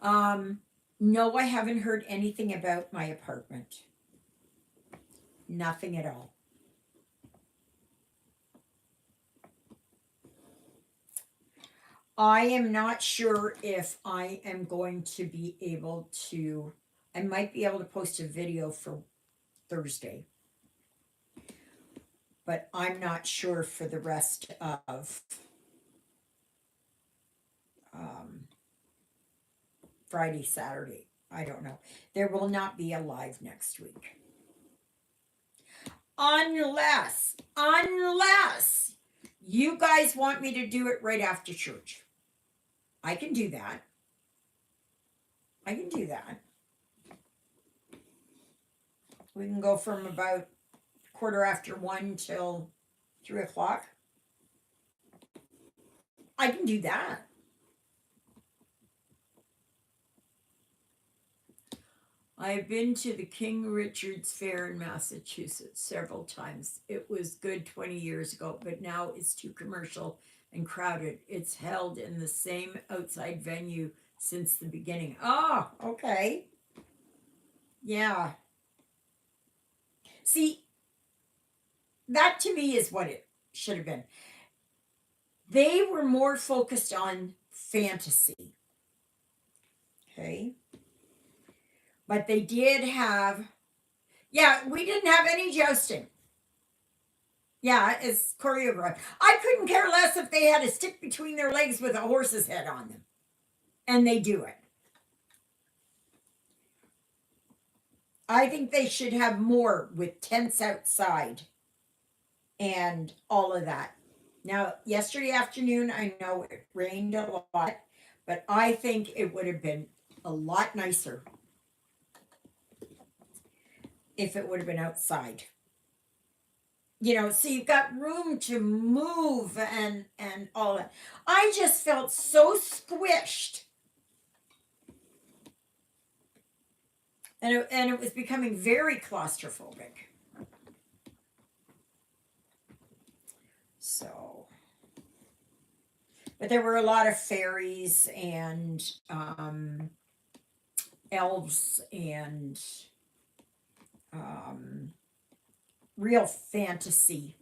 Um, no, I haven't heard anything about my apartment. Nothing at all. I am not sure if I am going to be able to. I might be able to post a video for Thursday, but I'm not sure for the rest of um, Friday, Saturday. I don't know. There will not be a live next week. Unless you guys want me to do it right after church. I can do that. I can do that. We can go from about 1:15 till 3 o'clock. I can do that. I've been to the King Richard's Fair in Massachusetts several times. It was good 20 years ago, but now it's too commercial and crowded. It's held in the same outside venue since the beginning. Oh, okay. Yeah. See, that to me is what it should have been. They were more focused on fantasy. Okay. But they did have, yeah, we didn't have any jousting. Yeah, it's choreographed. I couldn't care less if they had a stick between their legs with a horse's head on them. And they do it. I think they should have more with tents outside and all of that. Now, yesterday afternoon, I know it rained a lot, but I think it would have been a lot nicer if it would have been outside. So you've got room to move and all that. I just felt so squished. And it was becoming very claustrophobic. So, but there were a lot of fairies and elves and real fantasy,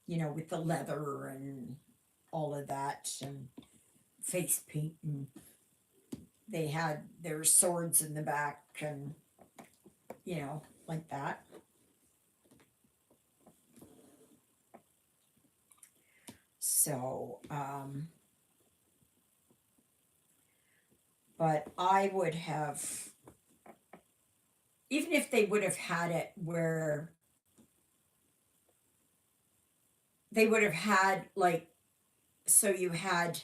with the leather and all of that and face paint, and they had their swords in the back and like that. So but I would have, even if they would have had it where they would have had, like, so you had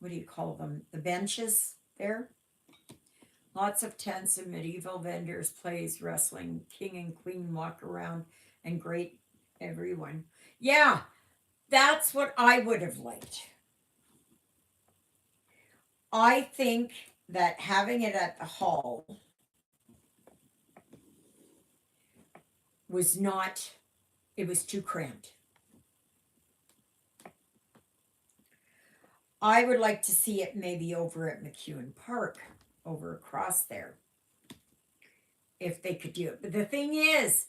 what do you call them, the benches there, lots of tents and medieval vendors, plays, wrestling, king and queen walk around, and great everyone. Yeah, that's what I would have liked. I think that having it at the hall was not, it was too cramped. I would like to see it maybe over at McEwen Park, over across there, if they could do it. But the thing is,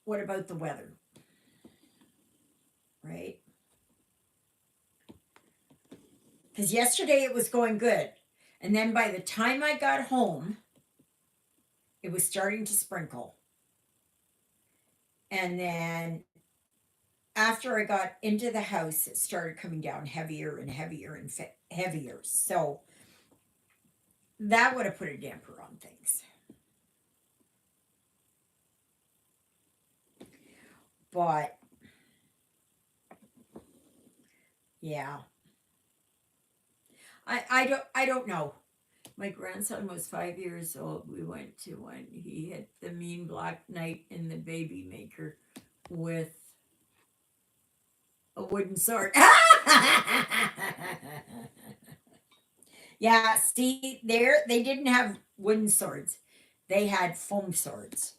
what about the weather? Right? Because yesterday it was going good. And then by the time I got home, it was starting to sprinkle. And then after I got into the house, it started coming down heavier and heavier and heavier. So that would have put a damper on things. But yeah, I don't know. My grandson was 5 years old. We went to one. He hit the mean black knight in the baby maker with a wooden sword. Yeah, see, there they didn't have wooden swords. They had foam swords.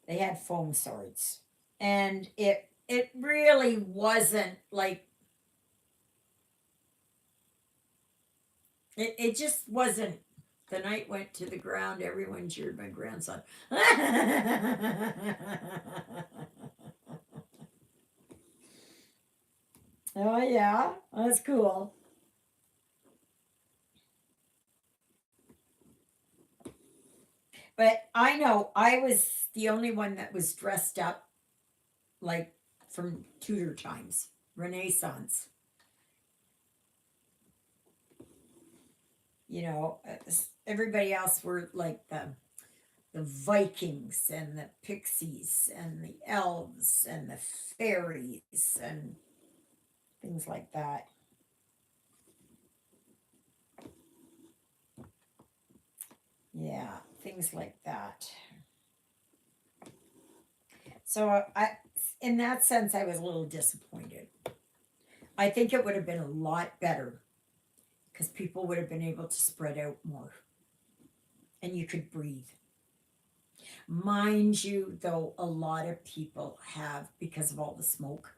They had foam swords. And it really wasn't like it just wasn't. The knight went to the ground, everyone cheered my grandson. Oh yeah, that's cool. But I know I was the only one that was dressed up like from Tudor times, Renaissance. Everybody else were like the Vikings and the pixies and the elves and the fairies and things like that. Yeah, things like that. So in that sense, I was a little disappointed. I think it would have been a lot better because people would have been able to spread out more and you could breathe. Mind you, though, a lot of people have because of all the smoke.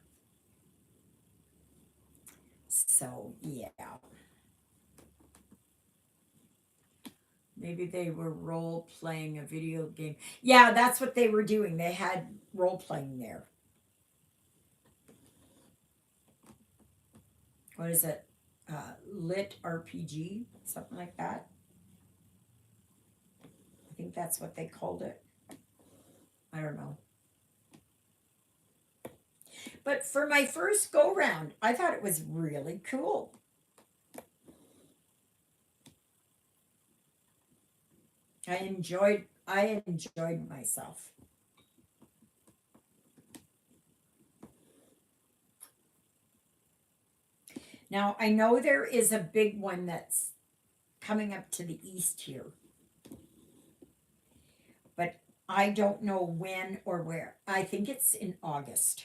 So, yeah. Maybe they were role playing a video game. Yeah, that's what they were doing. They had role playing there. What is it? Lit RPG, something like that. I think that's what they called it. I don't know. But for my first go round, I thought it was really cool. I enjoyed myself. Now I know there is a big one that's coming up to the east here, but I don't know when or where. I think it's in August.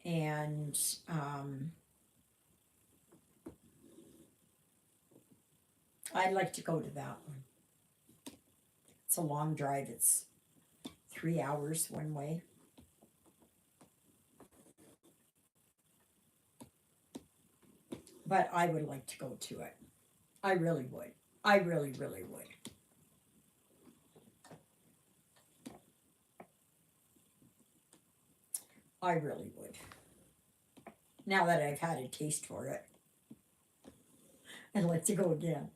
And I'd like to go to that one. It's a long drive. It's 3 hours one way. But I would like to go to it. I really would. I really, really would. I really would. Now that I've had a taste for it, I'd like to go again.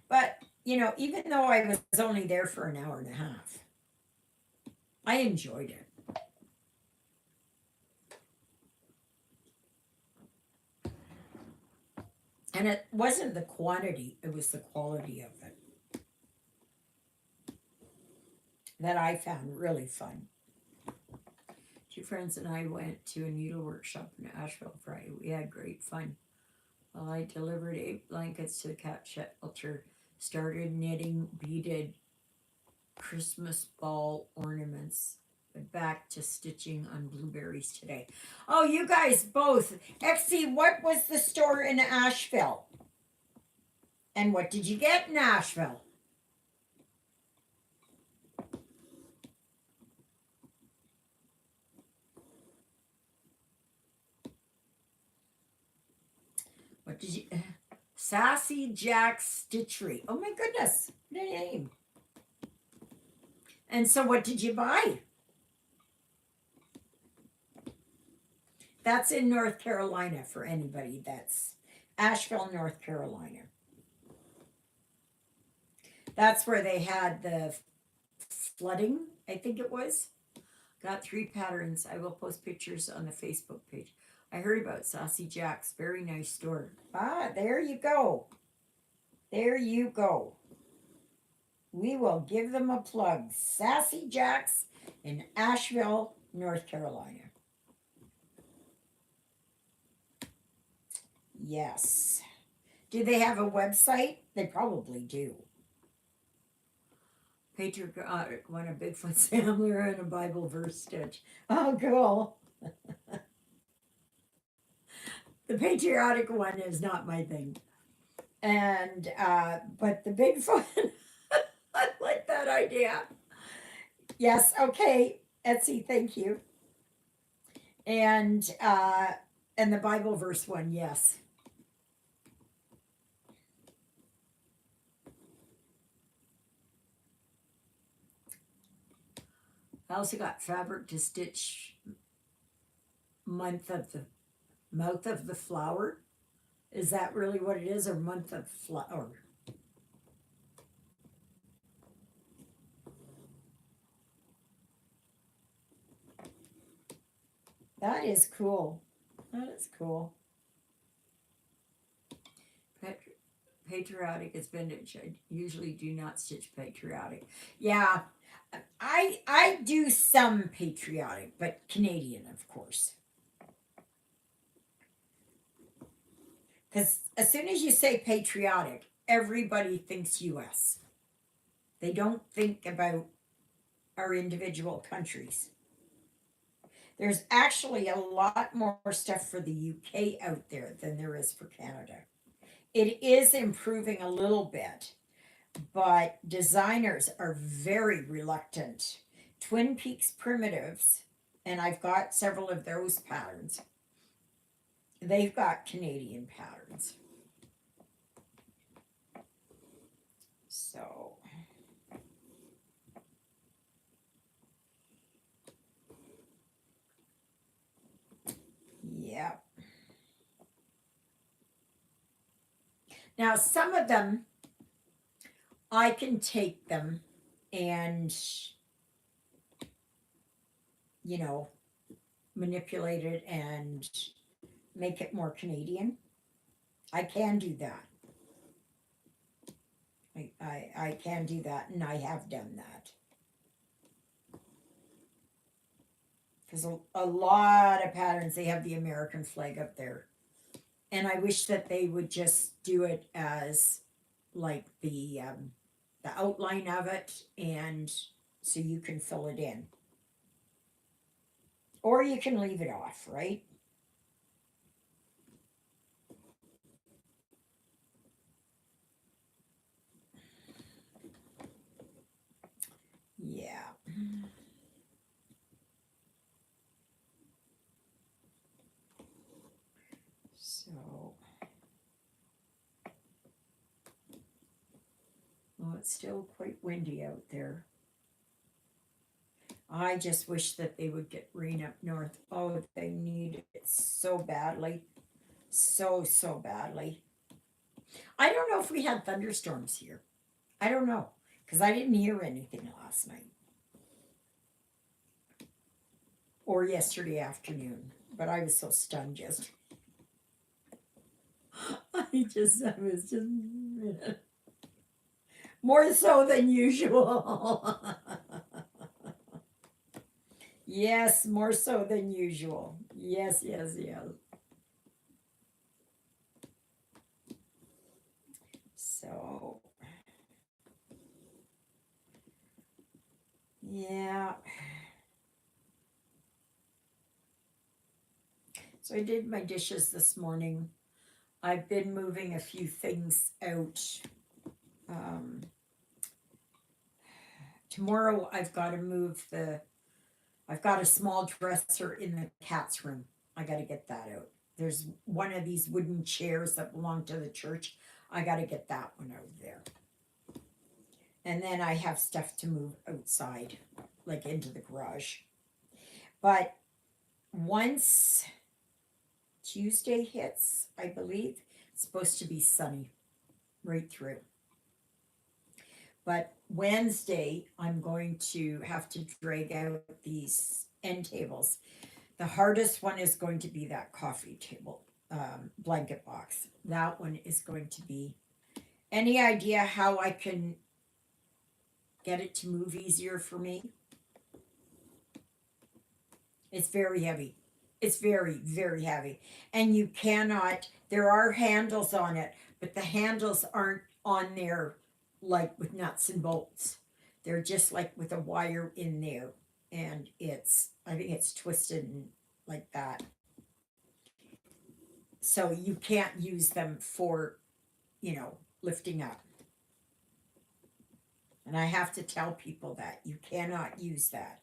But, even though I was only there for an hour and a half, I enjoyed it. And it wasn't the quantity, it was the quality of it that I found really fun. Two friends and I went to a needle workshop in Asheville Friday. We had great fun. Well, I delivered 8 blankets to the cat shelter, started knitting beaded Christmas ball ornaments, but back to stitching on blueberries today. Oh, you guys both. Exie, what was the store in Asheville? And what did you get in Asheville? What did you? Sassy Jack Stitchery. Oh my goodness, what a name! And so, what did you buy? That's in North Carolina for anybody that's Asheville, North Carolina. That's where they had the flooding, I think it was. Got 3 patterns. I will post pictures on the Facebook page. I heard about Sassy Jack's. Very nice store. Ah, there you go. There you go. We will give them a plug. Sassy Jack's in Asheville, North Carolina. Yes. Do they have a website? They probably do. Patriotic one, a Bigfoot sampler and a Bible verse stitch. Oh, cool. The patriotic one is not my thing. And, but the Bigfoot, I like that idea. Yes, okay. Etsy, thank you. And the Bible verse one, yes. I also got fabric to stitch month of the mouth of the flower. Is that really what it is, or month of flower? That is cool. That is cool. Patriotic is vintage. I usually do not stitch patriotic. Yeah, I do some patriotic, but Canadian, of course. Because as soon as you say patriotic, everybody thinks U.S. They don't think about our individual countries. There's actually a lot more stuff for the UK out there than there is for Canada. It is improving a little bit, but designers are very reluctant. Twin Peaks Primitives, and I've got several of those patterns. They've got Canadian patterns. So, yeah. Now, some of them, I can take them and, you know, manipulate it and make it more Canadian. I can do that. I can do that, and I have done that. Because a lot of patterns, they have the American flag up there. And I wish that they would just do it as like the outline of it, and so you can fill it in. Or you can leave it off, right? Yeah. So, well, it's still quite windy out there. I just wish that they would get rain up north. Oh, they need it so badly. So badly. I don't know if we had thunderstorms here. I don't know. Because I didn't hear anything last night. Or yesterday afternoon. But I was so stunned yesterday. I was just more so than usual. Yes, more so than usual. Yes. So, yeah. So I did my dishes this morning. I've been moving a few things out. Um, Tomorrow I've got to move I've got a small dresser in the cat's room. I got to get that out. There's one of these wooden chairs that belong to the church. I got to get that one out of there. And then I have stuff to move outside, like into the garage. But once Tuesday hits, I believe, it's supposed to be sunny right through. But Wednesday, I'm going to have to drag out these end tables. The hardest one is going to be that coffee table blanket box. That one is going to be. Any idea how I can get it to move easier for me? It's very heavy. It's very, very heavy. And you cannot, there are handles on it, but the handles aren't on there like with nuts and bolts. They're just like with a wire in there. And I think it's twisted and like that. So you can't use them for, lifting up. And I have to tell people that you cannot use that.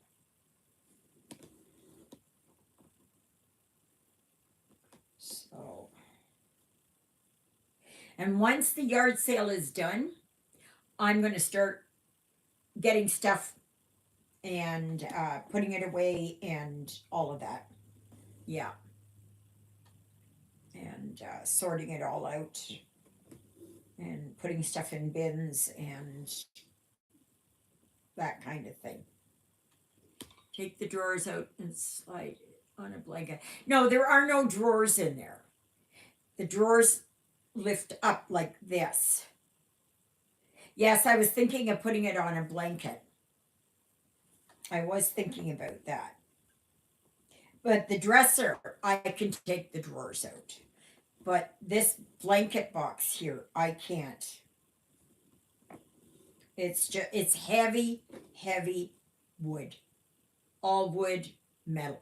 So, and once the yard sale is done, I'm going to start getting stuff and putting it away and all of that. Yeah. And sorting it all out and putting stuff in bins and that kind of thing. Take the drawers out and slide on a blanket. No, there are no drawers in there. The drawers lift up like this. Yes, I was thinking of putting it on a blanket. I was thinking about that. But the dresser, I can take the drawers out. But this blanket box here, I can't. It's heavy, heavy wood. All wood, metal.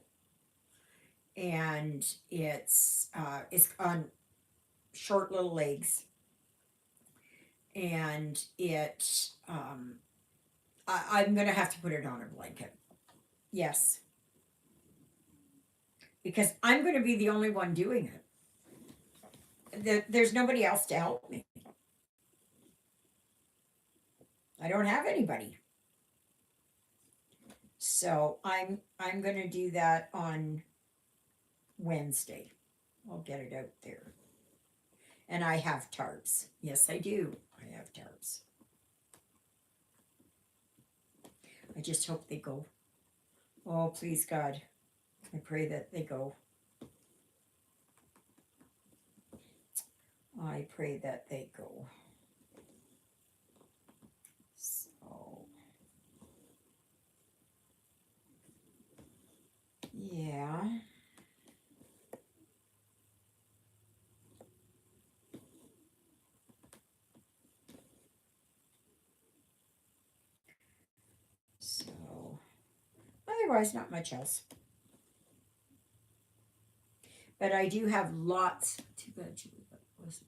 And it's on short little legs. And I'm gonna have to put it on a blanket. Yes. Because I'm gonna be the only one doing it. There's nobody else to help me. I don't have anybody. So I'm gonna do that on Wednesday. I'll get it out there. And I have tarps. Yes, I do. I have tarps. I just hope they go. Oh, please, God. I pray that they go. I pray that they go. So, yeah. So, otherwise, not much else. But I do have lots. Too bad you wasn't.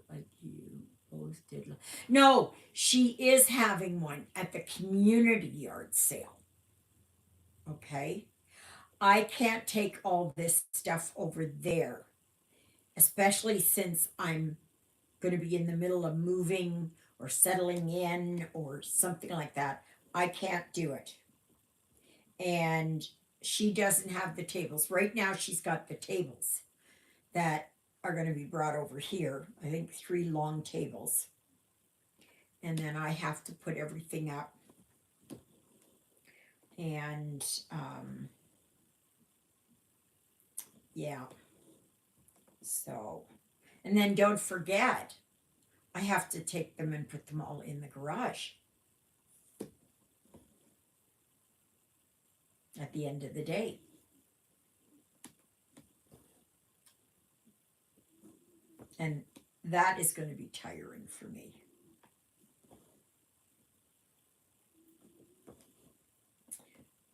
Like you both did. No, she is having one at the community yard sale. Okay. I can't take all this stuff over there, especially since I'm going to be in the middle of moving or settling in or something like that. I can't do it. And she doesn't have the tables. Right now, she's got the tables that are going to be brought over here. I think 3 long tables. And then I have to put everything up. And yeah. So, and then don't forget, I have to take them and put them all in the garage at the end of the day. And that is going to be tiring for me.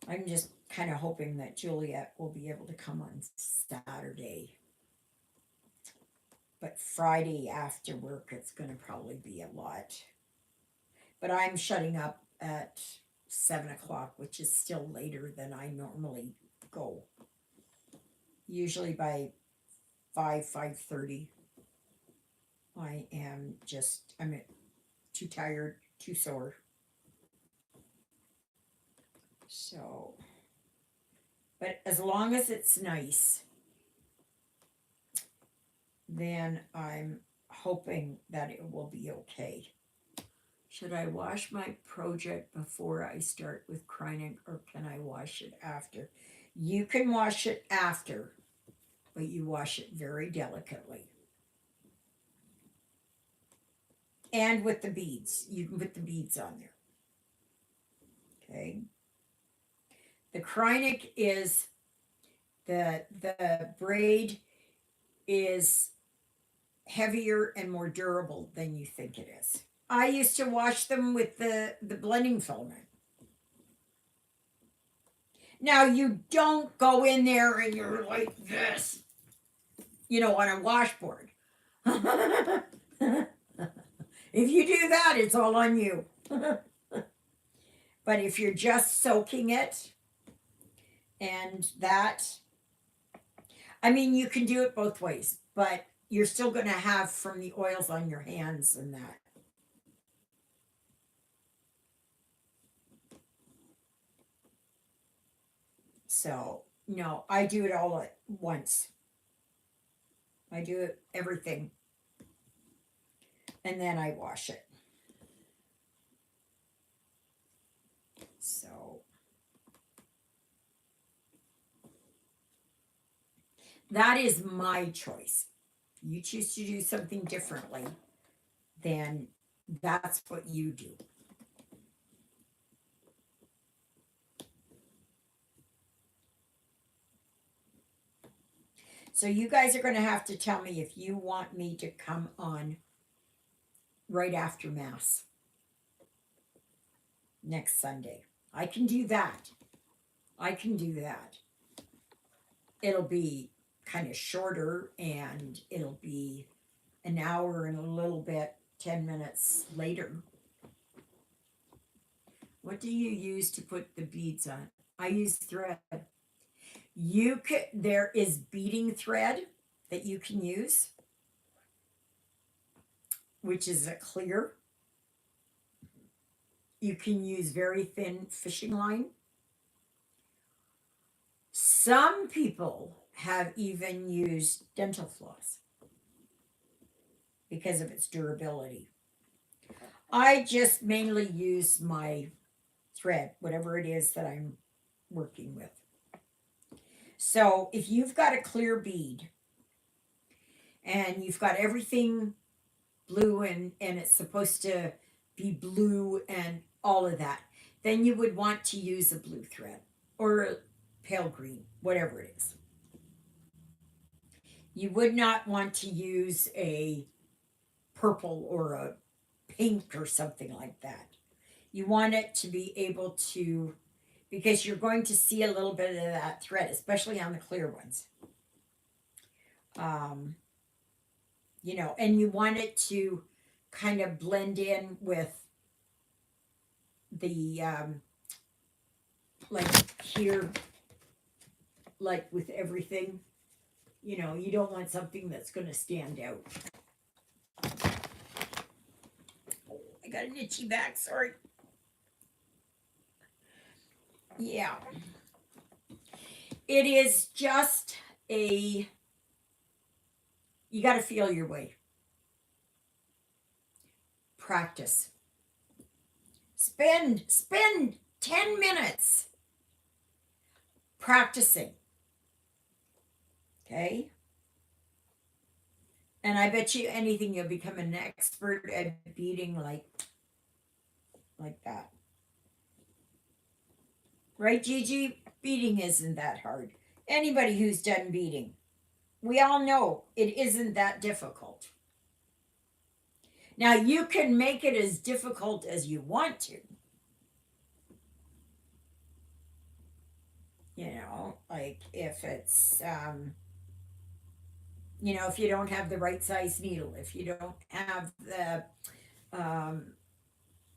I'm just kind of hoping that Juliet will be able to come on Saturday. But Friday after work, it's going to probably be a lot. But I'm shutting up at 7 o'clock, which is still later than I normally go. Usually by 5:30. I'm too tired, too sore. So, but as long as it's nice, then I'm hoping that it will be okay. Should I wash my project before I start with Kreinig or can I wash it after? You can wash it after, but you wash it very delicately. And with the beads, you can put the beads on there. Okay. The Kreinig is the braid is heavier and more durable than you think it is. I used to wash them with the blending filament. Now you don't go in there and you're like this, on a washboard. If you do that, it's all on you. But if you're just soaking it and that, I mean, you can do it both ways, but you're still going to have from the oils on your hands and that. So, no, I do it all at once. I do it everything. And then I wash it. So, that is my choice. You choose to do something differently, then that's what you do. So you guys are going to have to tell me if you want me to come on right after Mass next Sunday. I can do that. I can do that. It'll be kind of shorter and it'll be an hour and a little bit, 10 minutes later. What do you use to put the beads on? I use thread. There is beading thread that you can use, which is a clear. You can use very thin fishing line. Some people have even used dental floss because of its durability. I just mainly use my thread, whatever it is that I'm working with. So if you've got a clear bead and you've got everything blue and it's supposed to be blue and all of that, then you would want to use a blue thread or a pale green, whatever it is. You would not want to use a purple or a pink or something like that. You want it to be able to, because you're going to see a little bit of that thread, especially on the clear ones. And you want it to kind of blend in with the, like here, like with everything. You don't want something that's going to stand out. Oh, I got an itchy back, sorry. Yeah. It is just you got to feel your way. Practice. Spend 10 minutes practicing. Okay? And I bet you anything you'll become an expert at beading like that. Right, Gigi? Beading isn't that hard. Anybody who's done beading, we all know it isn't that difficult. Now, you can make it as difficult as you want to. Like if it's, if you don't have the right size needle, if you don't have the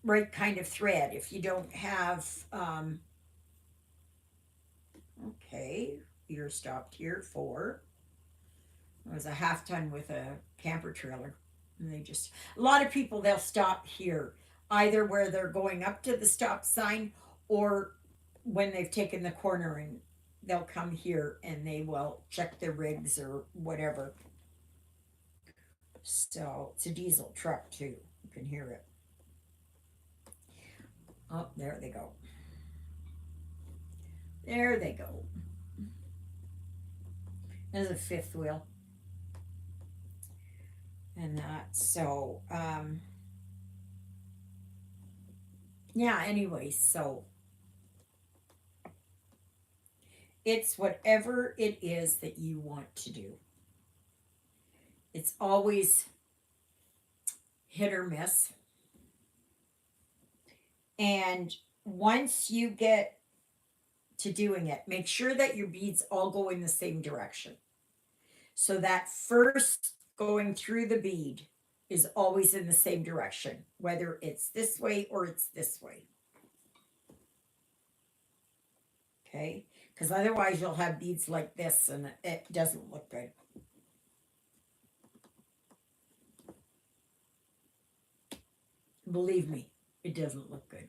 right kind of thread, if you don't have, okay, you're stopped here for, it was a half ton with a camper trailer. And a lot of people, they'll stop here, either where they're going up to the stop sign or when they've taken the corner and they'll come here and they will check their rigs or whatever. So it's a diesel truck too. You can hear it. Oh, there they go. There they go. There's a fifth wheel. And that, so, yeah, anyway, so it's whatever it is that you want to do. It's always hit or miss. And once you get to doing it, make sure that your beads all go in the same direction. So that first going through the bead is always in the same direction, whether it's this way or it's this way. Okay? Because otherwise you'll have beads like this and it doesn't look good. Believe me, it doesn't look good.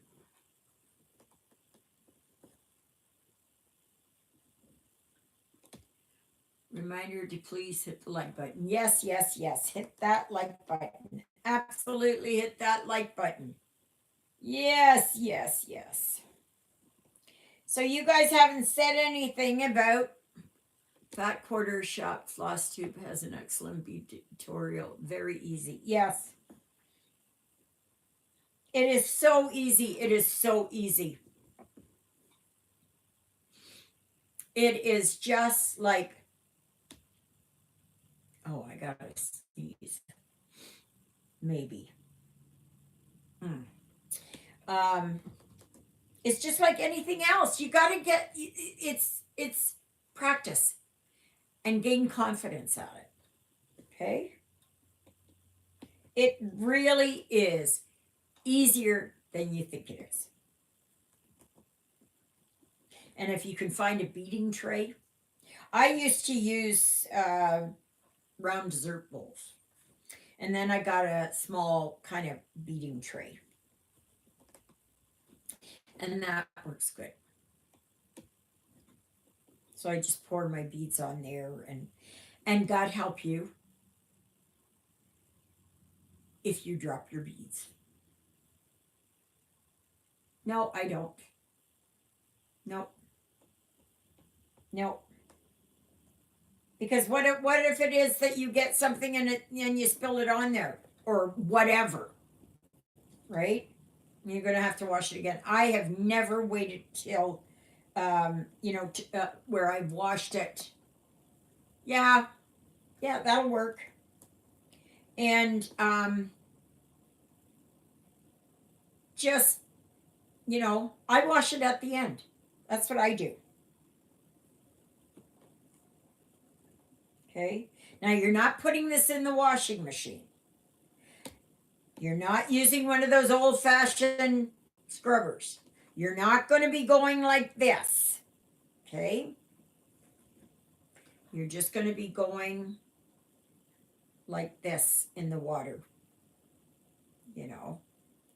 Reminder to please hit the like button. Yes, yes, yes. Hit that like button. Absolutely hit that like button. Yes, yes, yes. So you guys haven't said anything about Fat Quarter Shop Floss Tube has an excellent bead tutorial. Very easy. Yes. It is so easy. It is so easy. It is just like, oh, I gotta sneeze. Maybe. It's just like anything else. You gotta get it's practice and gain confidence at it. Okay? It really is easier than you think it is. And if you can find a beading tray, I used to use round dessert bowls. And then I got a small kind of beading tray. And that works good. So I just pour my beads on there and God help you if you drop your beads. No, I don't. Nope. Nope. Because what if it is that you get something and you spill it on there or whatever, right? You're gonna have to wash it again. I have never waited till, where I've washed it. Yeah, yeah, that'll work. And just I wash it at the end. That's what I do. Okay. Now you're not putting this in the washing machine. You're not using one of those old-fashioned scrubbers. You're not going to be going like this. Okay? You're just going to be going like this in the water.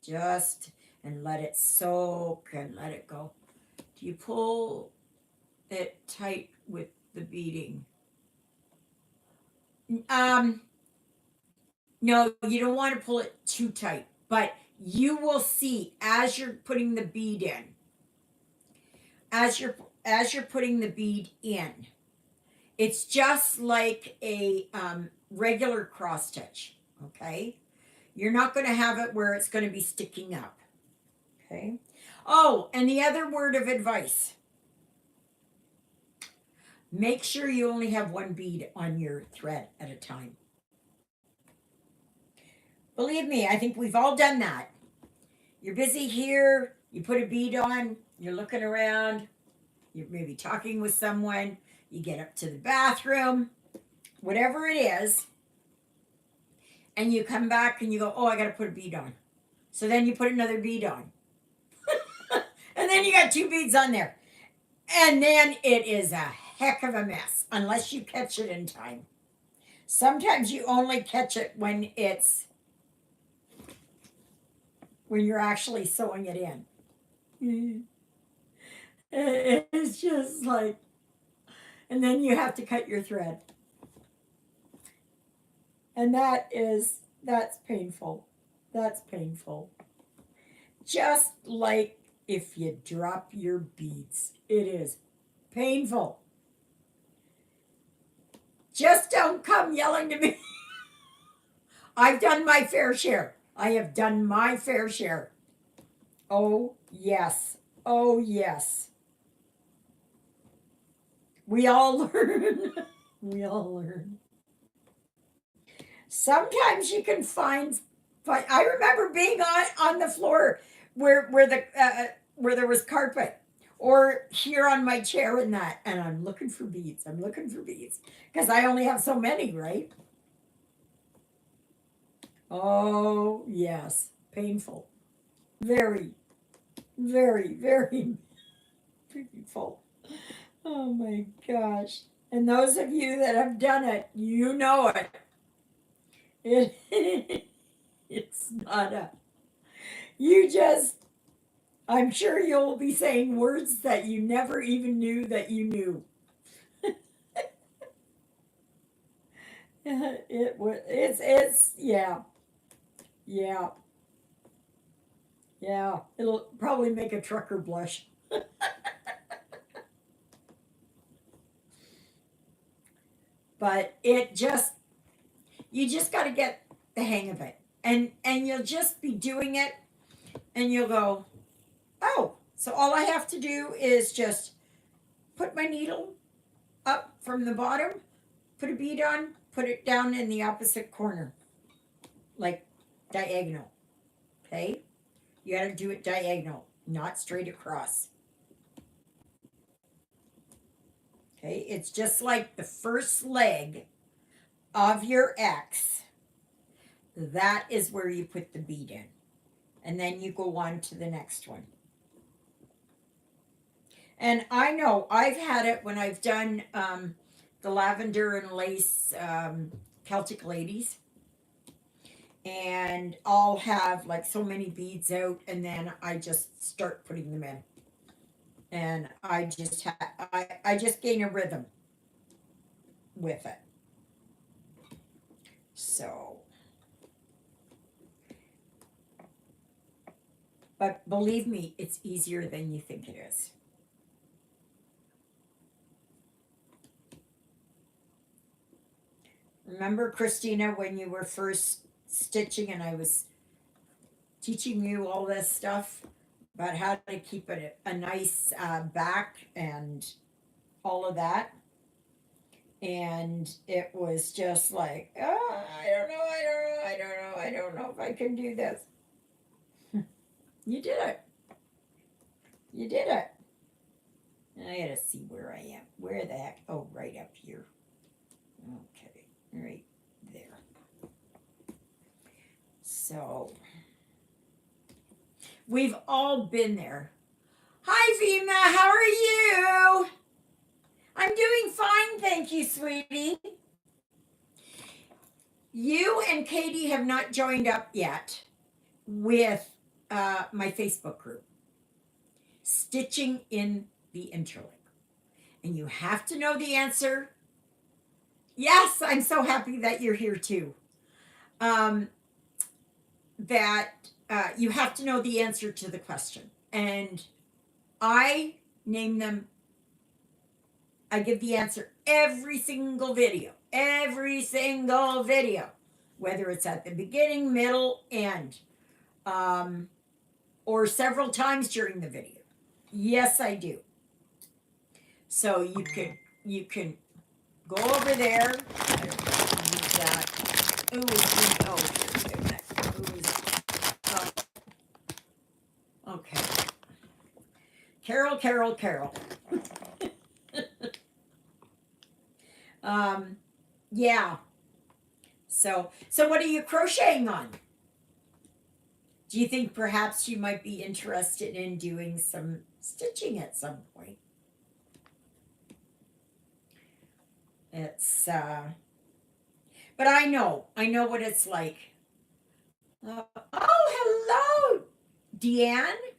Just and let it soak and let it go. Do you pull it tight with the beading? No, you don't want to pull it too tight, but you will see as you're putting the bead in, as you're putting the bead in, it's just like a regular cross stitch. Okay, you're not going to have it where it's going to be sticking up. Okay. Oh, and the other word of advice: make sure you only have one bead on your thread at a time. Believe me, I think we've all done that. You're busy here, you put a bead on, you're looking around, you're maybe talking with someone, you get up to the bathroom, whatever it is, and you come back and you go, oh, I got to put a bead on. So then you put another bead on. And then you got two beads on there. And then it is a heck of a mess unless you catch it in time. Sometimes you only catch it when you're actually sewing it in. It's just like, and then you have to cut your thread. And that's painful. That's painful. just like if you drop your beads. It is painful. Just don't come yelling to me. I've done my fair share. I have done my fair share. Oh, yes. Oh, yes. We all learn. We all learn. Sometimes you can find, but I remember being on the floor where there was carpet, or here on my chair and that, and I'm looking for beads. I'm looking for beads because I only have so many, right? Oh yes, painful, very, very, very painful. Oh my gosh! And those of you that have done it, you know it. It it's not a. You just I'm sure you'll be saying words that you never even knew that you knew. It's yeah, yeah, yeah. It'll probably make a trucker blush. But you just got to get the hang of it. And you'll just be doing it and you'll go, "Oh, so all I have to do is just put my needle up from the bottom, put a bead on, put it down in the opposite corner, like diagonal." Okay? You got to do it diagonal, not straight across. Okay? It's just like the first leg of your X. That is where you put the bead in. And then you go on to the next one. And I know I've had it when I've done the lavender and lace Celtic ladies. And I'll have like so many beads out, and then I just start putting them in. And I just gain a rhythm with it. So, but believe me, it's easier than you think it is. Remember, Christina, when you were first stitching and I was teaching you all this stuff about how to keep a nice back and all of that? And it was just like, oh, I don't know if I can do this. You did it. You did it. I gotta see where I am. Where the heck? Oh, right up here. Okay, right there. So, we've all been there. Hi, Vima. How are you? I'm doing fine, thank you, sweetie. You and Katie have not joined up yet with my Facebook group, Stitching in the Interlake. And you have to know the answer. Yes, I'm so happy that you're here too. That you have to know the answer to the question. And I name them, I give the answer every single video, whether it's at the beginning, middle, end, or several times during the video. Yes, I do. So you can go over there. I don't use that. Ooh, okay. Carol. Yeah. So what are you crocheting on? Do you think perhaps you might be interested in doing some stitching at some point? It's but I know what it's like. Oh, hello, Deanne.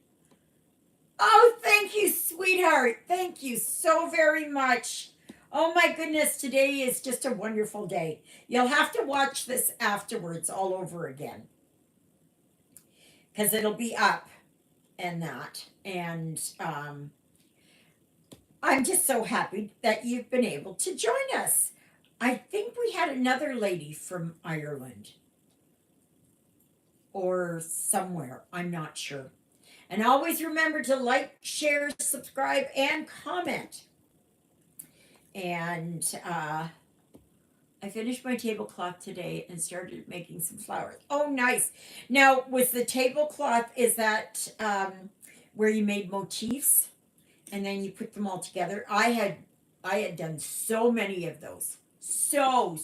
Oh, thank you, sweetheart. Thank you so very much. Oh my goodness, today is just a wonderful day. You'll have to watch this afterwards all over again because it'll be up. and that. And I'm just so happy that you've been able to join us. I think we had another lady from Ireland or somewhere. I'm not sure. And always remember to like, share, subscribe, and comment. And I finished my tablecloth today and started making some flowers. Oh, nice. Now, with the tablecloth, is that where you made motifs and then you put them all together? I had done so many of those. So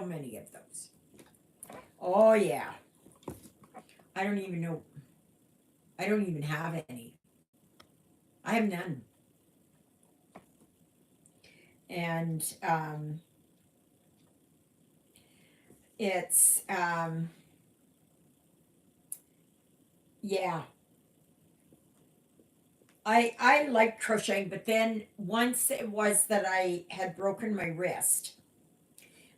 many of those. Oh, yeah. I don't even know. I don't even have any. I have none. And it's yeah. I like crocheting, but then once it was that I had broken my wrist,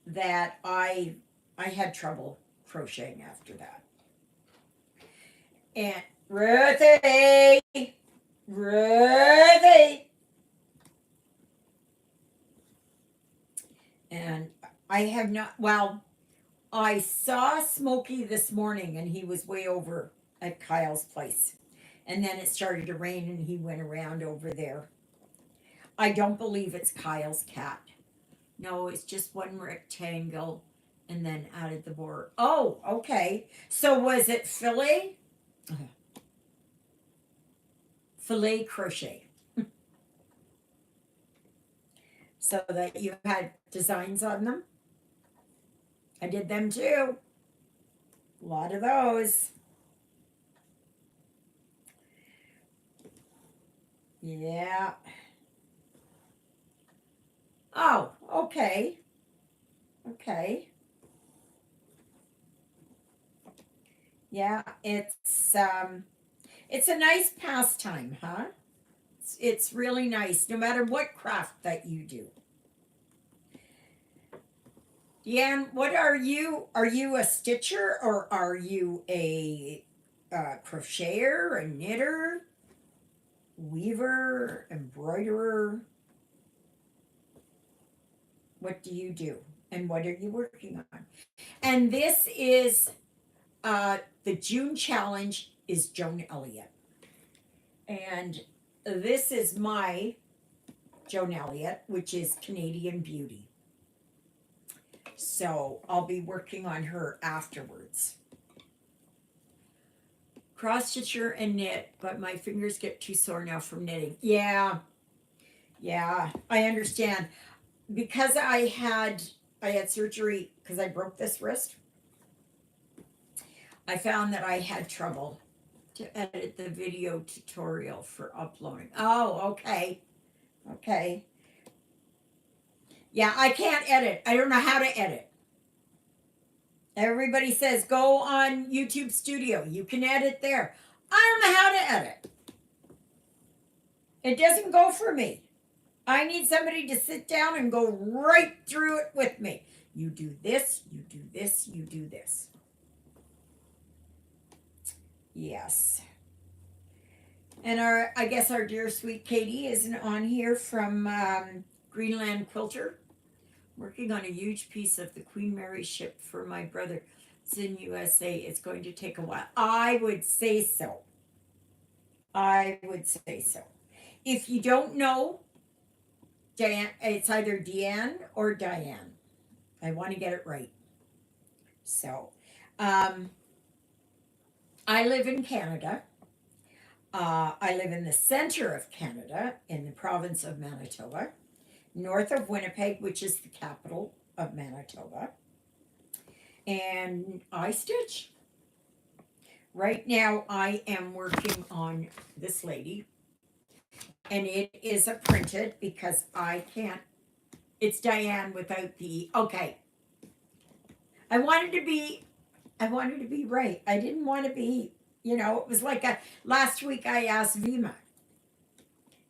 that I had trouble crocheting after that. And Ruthie, and I have not. Well, I saw Smokey this morning, and he was way over at Kyle's place, and then it started to rain, and he went around over there. I don't believe it's Kyle's cat. No, it's just one rectangle and then added the border. Oh, okay. So was it filet? Filet crochet. So that you had designs on them? I did them too. A lot of those. Yeah. Oh, okay. Okay. Yeah, it's a nice pastime, huh? It's really nice, no matter what craft that you do. Deanne, what are you? Are you a stitcher or are you a crocheter, a knitter, weaver, embroiderer? What do you do? And what are you working on? And this is the June challenge is Joan Elliott. And this is my Joan Elliott, which is Canadian Beauty. So I'll be working on her afterwards. Cross stitcher and knit, but my fingers get too sore now from knitting. Yeah, I understand. Because I had surgery because I broke this wrist. I found that I had trouble to edit the video tutorial for uploading. Oh, okay. Okay. Yeah, I can't edit. I don't know how to edit. Everybody says go on YouTube Studio. You can edit there. I don't know how to edit. It doesn't go for me. I need somebody to sit down and go right through it with me. You do this, you do this, you do this. Yes. And I guess our dear sweet Katie isn't on here from Greenland Quilter, working on a huge piece of the Queen Mary ship for my brother. It's in USA. It's going to take a while. I would say so. I would say so. If you don't know, Diane, it's either Deanne or Diane. I want to get it right. So, I live in Canada. I live in the center of Canada, in the province of Manitoba, north of Winnipeg, which is the capital of Manitoba. And I stitch. Right now, I am working on this lady, and it is a printed because I can't. It's Diane without the. Okay. I wanted to be right. I didn't want to be. It was like last week I asked Vima,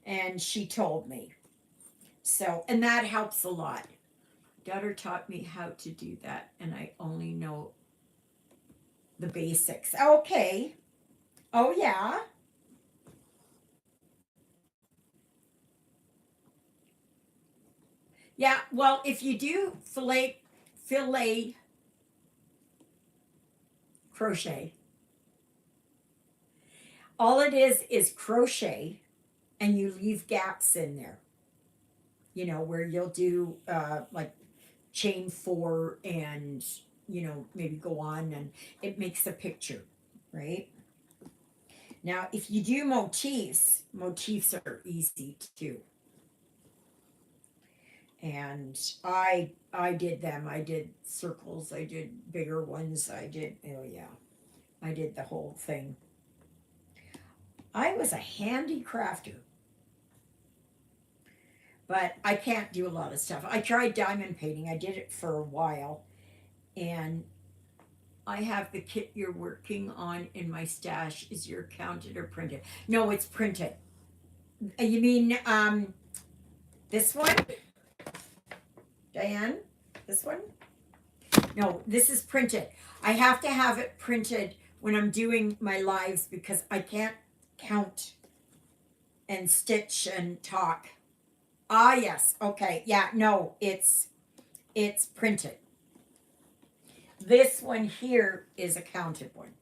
and she told me. So, and that helps a lot. Daughter taught me how to do that, and I only know the basics. Okay. Oh, yeah. Yeah, well, if you do fillet crochet, all it is crochet, and you leave gaps in there. You know, where you'll do like chain four and, you know, maybe go on and it makes a picture, right? Now, if you do motifs, motifs are easy too. And I did them. I did circles, I did bigger ones, I did, oh yeah, I did the whole thing. I was a handy crafter, but I can't do a lot of stuff. I tried diamond painting, I did it for a while, and I have the kit you're working on in my stash. Is your counted or printed? No, it's printed. You mean this one, Diane? This one? No, this is printed. I have to have it printed when I'm doing my lives because I can't count and stitch and talk. Ah, yes. Okay. Yeah, no, it's printed. This one here is a counted one.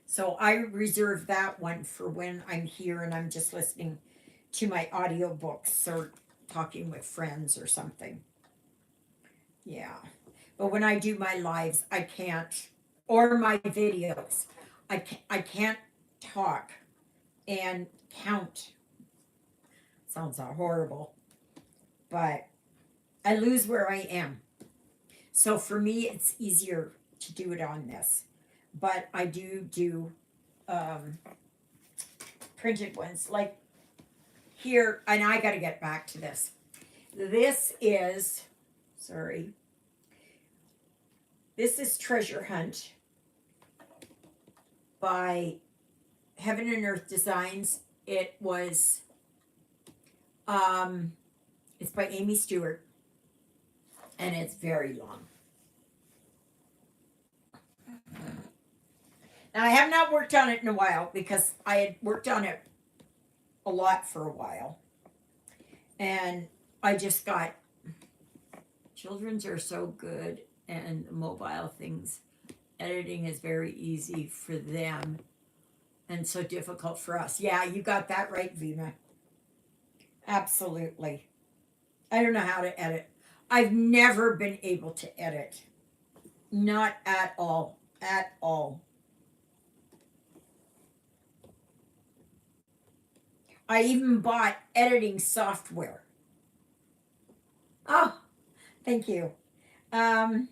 So I reserve that one for when I'm here and I'm just listening to my audiobooks or talking with friends or something. Yeah. But when I do my lives, I can't, or my videos, I can't talk and count. Sounds horrible, but I lose where I am. So for me, it's easier to do it on this. But I do um, printed ones like here, and I got to get back to this. This is, sorry, this is Treasure Hunt by Heaven and Earth Designs. It was, it's by Amy Stewart, and it's very long. Now, I have not worked on it in a while because I had worked on it a lot for a while. And I just got, children's are so good and mobile things. Editing is very easy for them and so difficult for us. Yeah, you got that right, Vima. Absolutely. I don't know how to edit. I've never been able to edit. Not at all. At all. I even bought editing software. Oh, thank you. I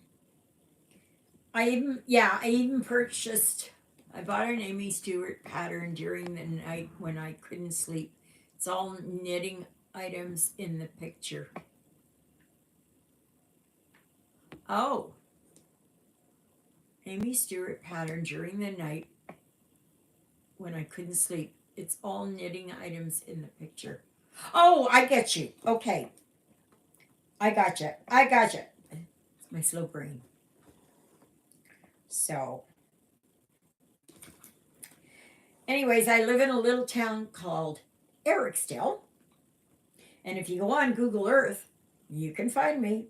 even purchased, I bought an Amy Stewart pattern during the night when I couldn't sleep. It's all knitting items in the picture. Oh, Amy Stewart pattern during the night when I couldn't sleep. It's all knitting items in the picture. Oh, I get you. Okay. I gotcha. It's my slow brain. So, anyways, I live in a little town called Ericsdale. And if you go on Google Earth, you can find me.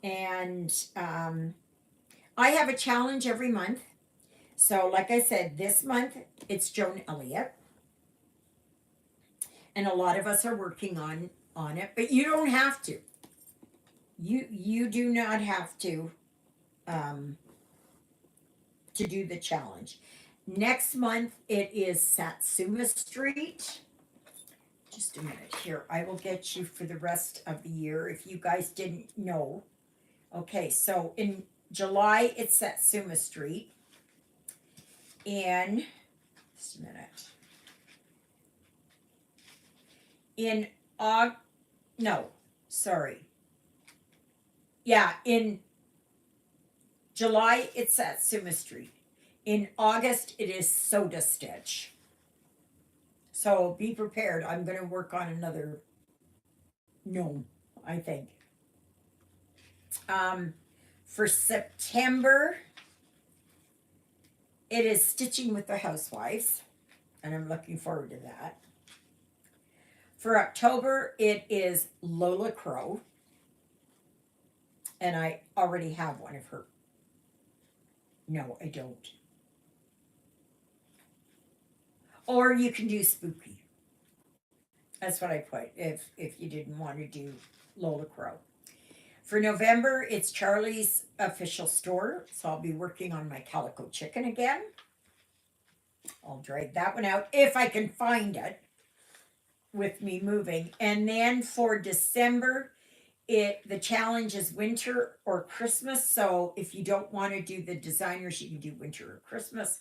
And I have a challenge every month. So, like I said, this month it's Joan Elliott. And a lot of us are working on it, but you don't have to. You do not have to do the challenge. Next month it is Satsuma Street. Just a minute here. I will get you for the rest of the year if you guys didn't know. Okay, so in July it's Satsuma Street. In just a minute. In in July it's Satsuma Street. In August it is Soda Stitch. So be prepared. I'm going to work on another gnome, I think. For September, it is Stitching with the Housewives, and I'm looking forward to that. For October, it is Lola Crow, and I already have one of her. No, I don't. Or you can do Spooky. That's what I put if you didn't want to do Lola Crow. For November, it's Charlie's official store, so I'll be working on my calico chicken again. I'll drag that one out if I can find it with me moving. And then for December, the challenge is winter or Christmas. So if you don't want to do the designers, you can do winter or Christmas.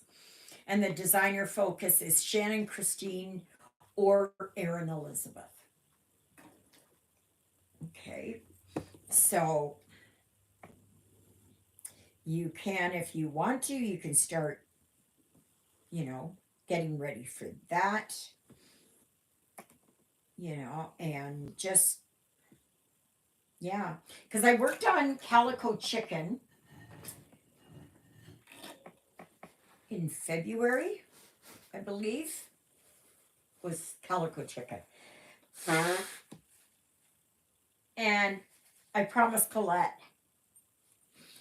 And the designer focus is Shannon Christine or Erin Elizabeth. Okay. So you can, if you want to, you can start, getting ready for that, and just, yeah. Because I worked on calico chicken in February, I believe, was calico chicken. And I promised Colette,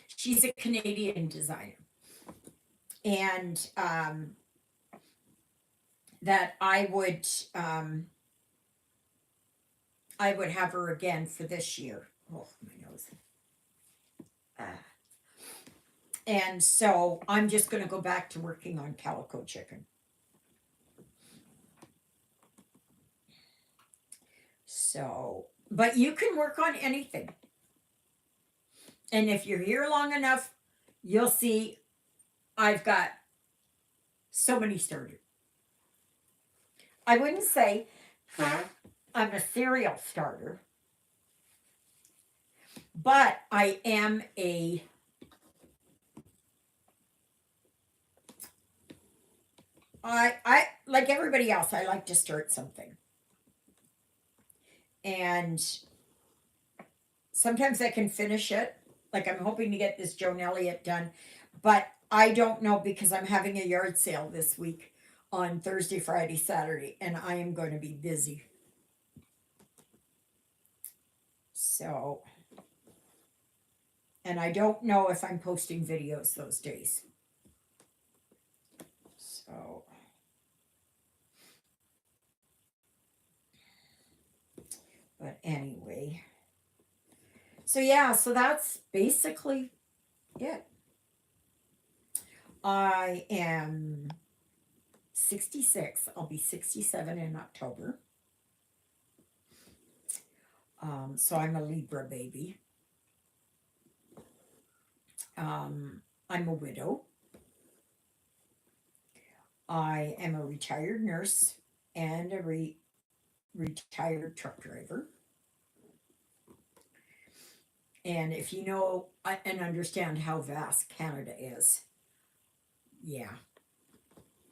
she's a Canadian designer, and that I would have her again for this year. Oh, my nose. And so I'm just going to go back to working on calico chicken. So, but you can work on anything. And if you're here long enough, you'll see I've got so many started. I wouldn't say I'm a serial starter, but I am I like everybody else, I like to start something. And sometimes I can finish it. Like I'm hoping to get this Joan Elliott done, but I don't know because I'm having a yard sale this week on Thursday, Friday, Saturday, and I am going to be busy. So, and I don't know if I'm posting videos those days. So, but anyway. So yeah, so that's basically it. I am 66. I'll be 67 in October. So I'm a Libra baby. I'm a widow. I am a retired nurse and a retired truck driver. And if you know and understand how vast Canada is, yeah.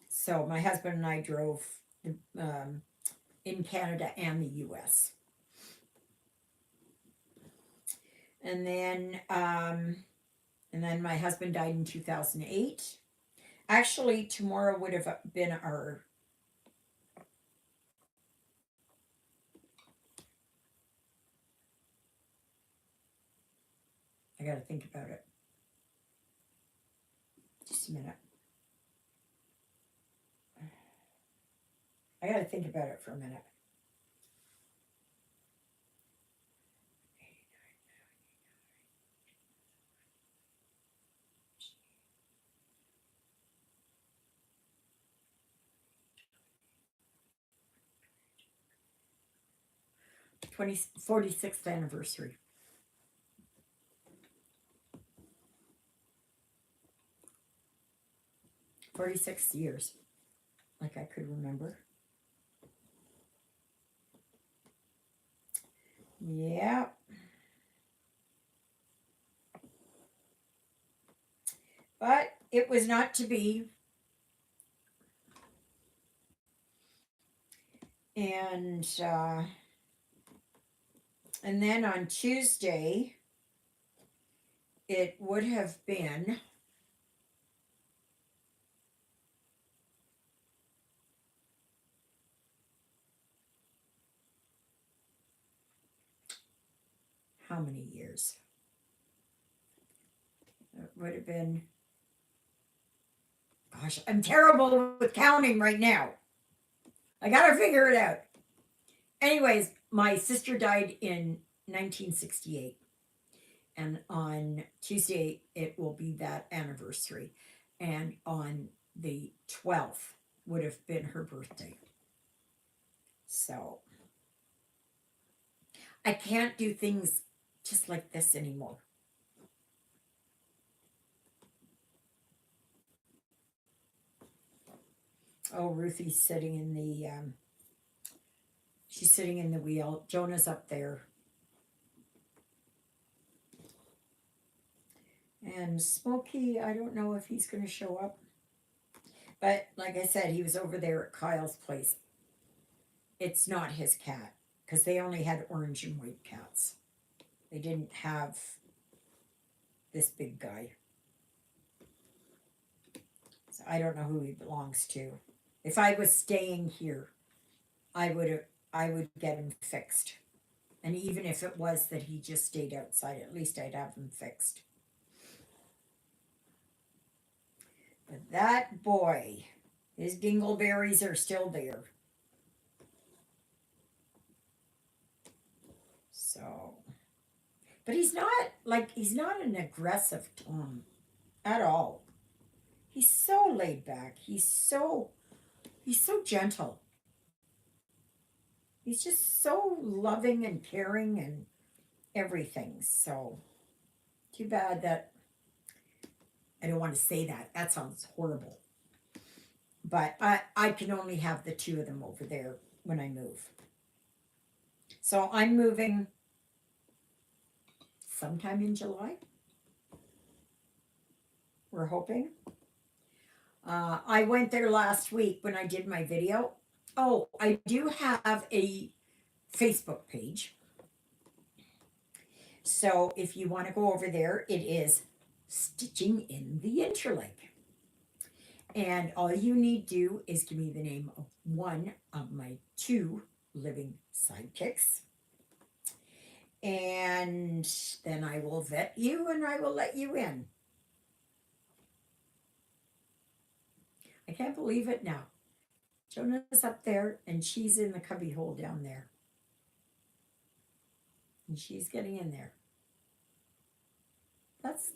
So my husband and I drove in Canada and the U.S. And then my husband died in 2008. Actually, tomorrow would have been our I got to think about it. Just a minute. I got to think about it for a minute. '20 46th anniversary. 46 years. Like I could remember. Yeah. But it was not to be. And then on Tuesday, it would have been how many years? It would have been, gosh, I'm terrible with counting right now. I gotta figure it out. Anyways, my sister died in 1968, and on Tuesday it will be that anniversary, and on the 12th would have been her birthday. So I can't do things just like this anymore. Oh, Ruthie's sitting in the she's sitting in the wheel. Jonah's up there. And Smokey, I don't know if he's going to show up. But like I said, he was over there at Kyle's place. It's not his cat because they only had orange and white cats. They didn't have this big guy. So I don't know who he belongs to. If I was staying here, I would get him fixed. And even if it was that he just stayed outside, at least I'd have him fixed. But that boy, his dingleberries are still there. So, but he's not an aggressive Tom at all. He's so laid back. He's so gentle. He's just so loving and caring and everything. So, too bad that I don't want to say that. That sounds horrible. But I can only have the two of them over there when I move. So I'm moving sometime in July. We're hoping. I went there last week when I did my video. Oh, I do have a Facebook page. So if you want to go over there, it is Stitching in the Interlake. And all you need to do is give me the name of one of my two living sidekicks. And then I will vet you and I will let you in. I can't believe it now. Jonah's up there and she's in the cubby hole down there. And she's getting in there.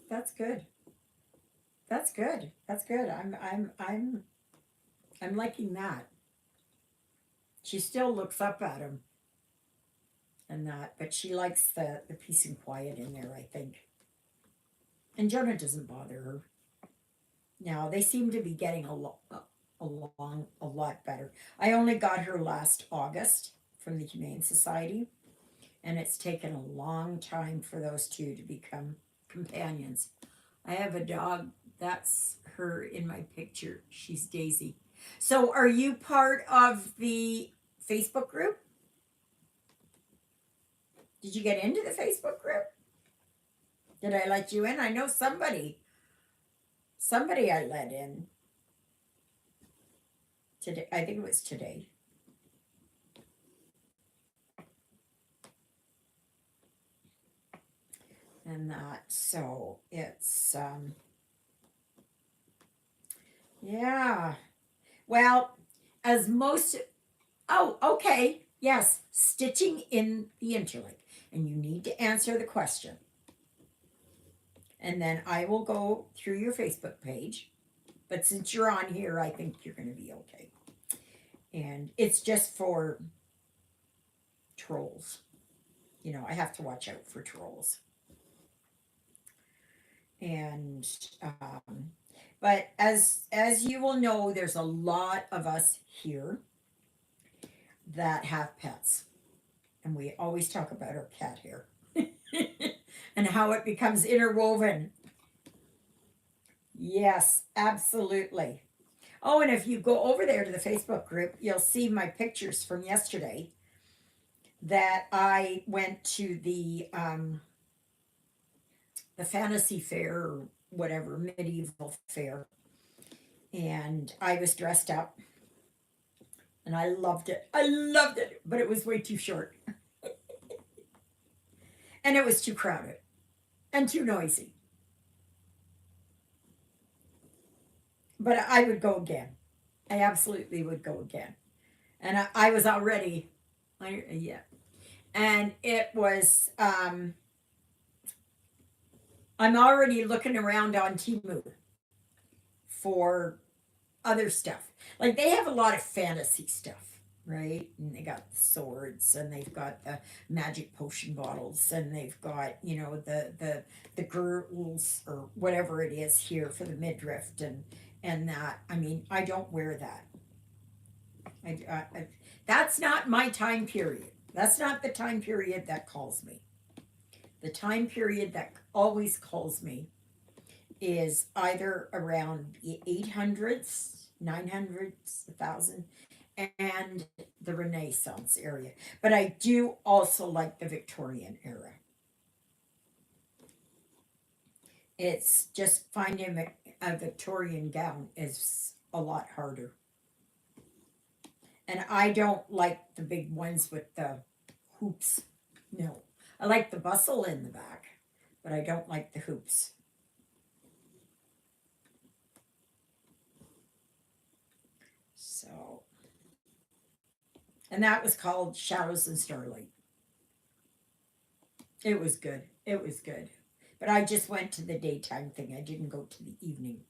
That's good. That's good. That's good. I'm liking that. She still looks up at him and that, but she likes the peace and quiet in there, I think. And Jonah doesn't bother her. Now they seem to be getting along a lot better. I only got her last August from the Humane Society, and it's taken a long time for those two to become companions. I have a dog, that's her in my picture. She's Daisy. So are you part of the Facebook group? Did you get into the Facebook group? Did I let you in? I know somebody I let in today. I think it was today. And that, so it's yeah. Well, as most, oh, okay, yes, Stitching in the Interlake. And you need to answer the question. And then I will go through your Facebook page. But since you're on here, I think you're going to be okay. And it's just for trolls. You know, I have to watch out for trolls. And but as you will know, there's a lot of us here that have pets, and we always talk about our cat hair and how it becomes interwoven. Yes, absolutely. Oh, and if you go over there to the Facebook group, you'll see my pictures from yesterday that I went to the fantasy fair or whatever, medieval fair. And I was dressed up and I loved it. I loved it, but it was way too short. and it was too crowded and too noisy. But I would go again. I absolutely would go again. And I was already, yeah. And it was, I'm already looking around on Timu for other stuff. Like they have a lot of fantasy stuff, right? And they got the swords and they've got the magic potion bottles and they've got, the girdles or whatever it is here for the midriff and that. I mean, I don't wear that. That's not my time period. That's not the time period that calls me. The time period that always calls me is either around the 800s, 900s, 1000, and the Renaissance area. But I do also like the Victorian era. It's just finding a Victorian gown is a lot harder. And I don't like the big ones with the hoops. No. I like the bustle in the back, but I don't like the hoops. So, and that was called Shadows and Starlight. It was good. It was good. But I just went to the daytime thing. I didn't go to the evening.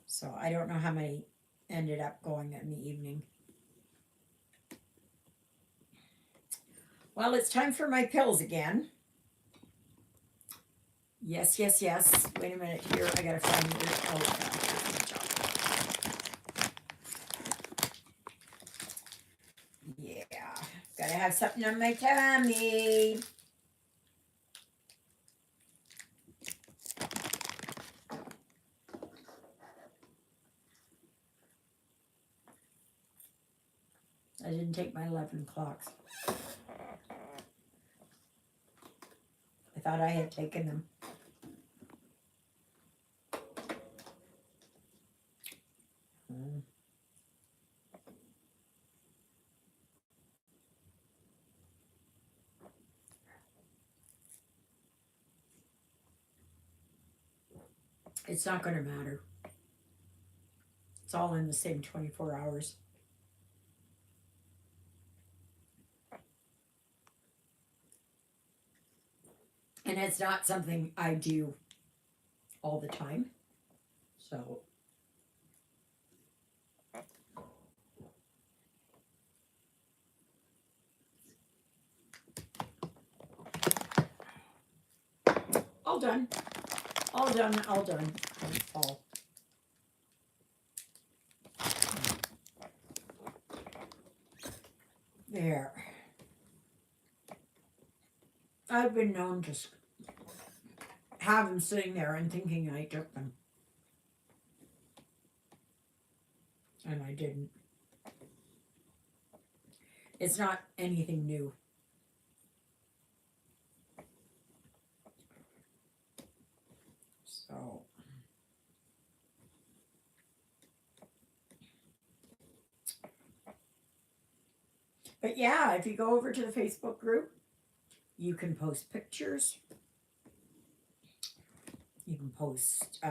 So I don't know how many ended up going in the evening. Well, it's time for my pills again. Yes, yes, yes. Wait a minute here. I gotta find your yeah. Gotta have something on my tummy. I didn't take my 11 clocks. I thought I had taken them. It's not going to matter. It's all in the same 24 hours. And it's not something I do all the time. So, all done. All done, all done. All. There. I've been known to have them sitting there and thinking I took them. And I didn't. It's not anything new. So. But yeah, if you go over to the Facebook group, you can post pictures. You can post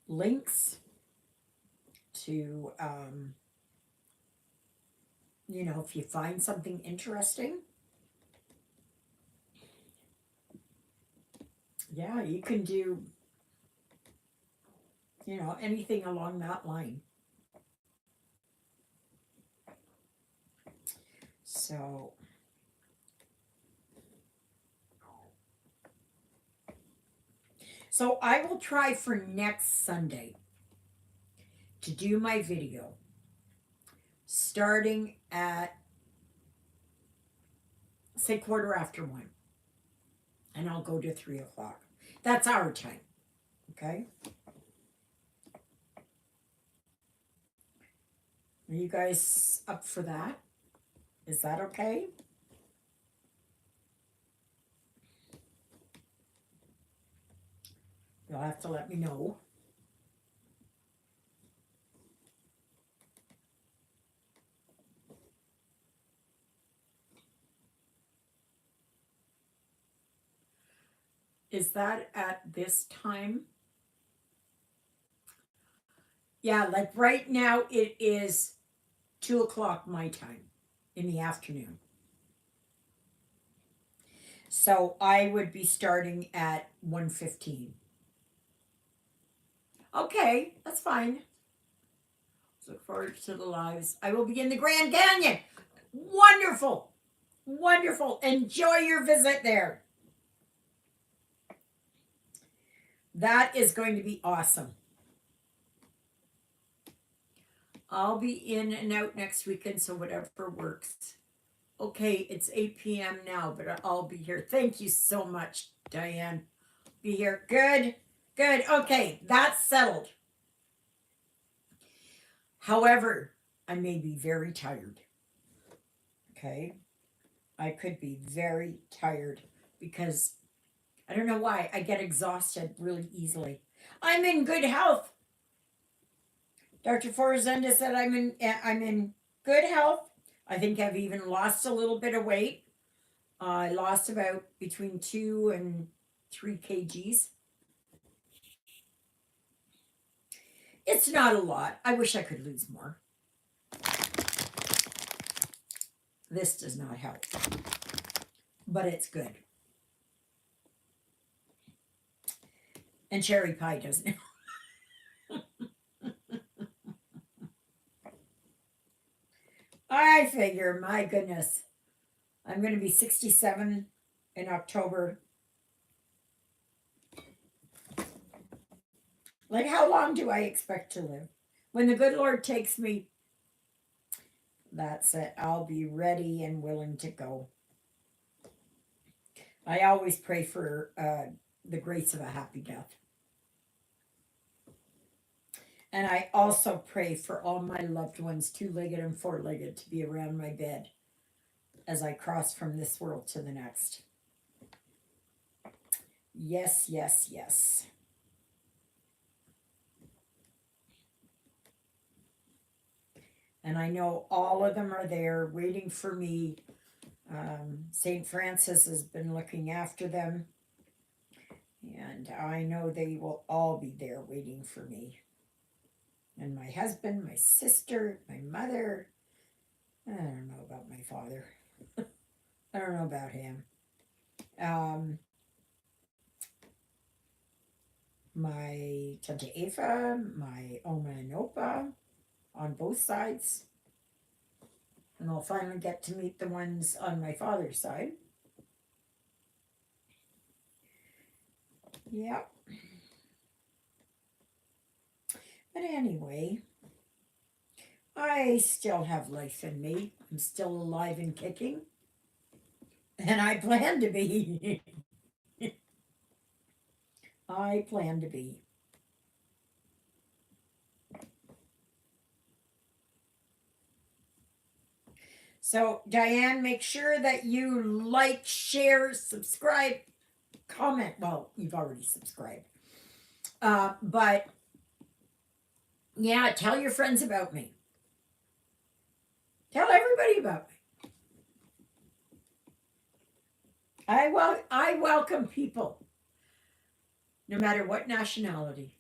links to, if you find something interesting. Yeah, you can do, anything along that line. So I will try for next Sunday to do my video starting at, say, 1:15, and I'll go to 3:00. That's our time, okay? Are you guys up for that? Is that okay? You'll have to let me know. Is that at this time? Yeah, like right now it is 2 o'clock my time in the afternoon. So I would be starting at 1:15. Okay, that's fine. Look forward to the lives. I will be in the Grand Canyon. Wonderful. Wonderful. Enjoy your visit there. That is going to be awesome. I'll be in and out next weekend, so whatever works. Okay, it's 8 p.m. now, but I'll be here. Thank you so much, Diane. Be here. Good. Good. Okay, that's settled. However, I may be very tired. Okay. I could be very tired because I don't know why I get exhausted really easily. I'm in good health. Dr. Forzenda said I'm in good health. I think I've even lost a little bit of weight. I lost about between 2 and 3 kgs. It's not a lot. I wish I could lose more. This does not help, but it's good. And cherry pie doesn't. I figure, my goodness, I'm going to be 67 in October. Like, how long do I expect to live? When the good Lord takes me, that's it. I'll be ready and willing to go. I always pray for the grace of a happy death. And I also pray for all my loved ones, 2-legged and 4-legged, to be around my bed as I cross from this world to the next. Yes, yes, yes. And I know all of them are there waiting for me. St. Francis has been looking after them. And I know they will all be there waiting for me. And my husband, my sister, my mother. I don't know about my father. I don't know about him. My Tante Eva, my Oma and Opa on both sides. And I'll finally get to meet the ones on my father's side. Yep. But anyway, I still have life in me. I'm still alive and kicking. And I plan to be. I plan to be. So, Diane, make sure that you like, share, subscribe, comment. Well, you've already subscribed. But yeah, tell your friends about me. Tell everybody about me. I welcome people, no matter what nationality,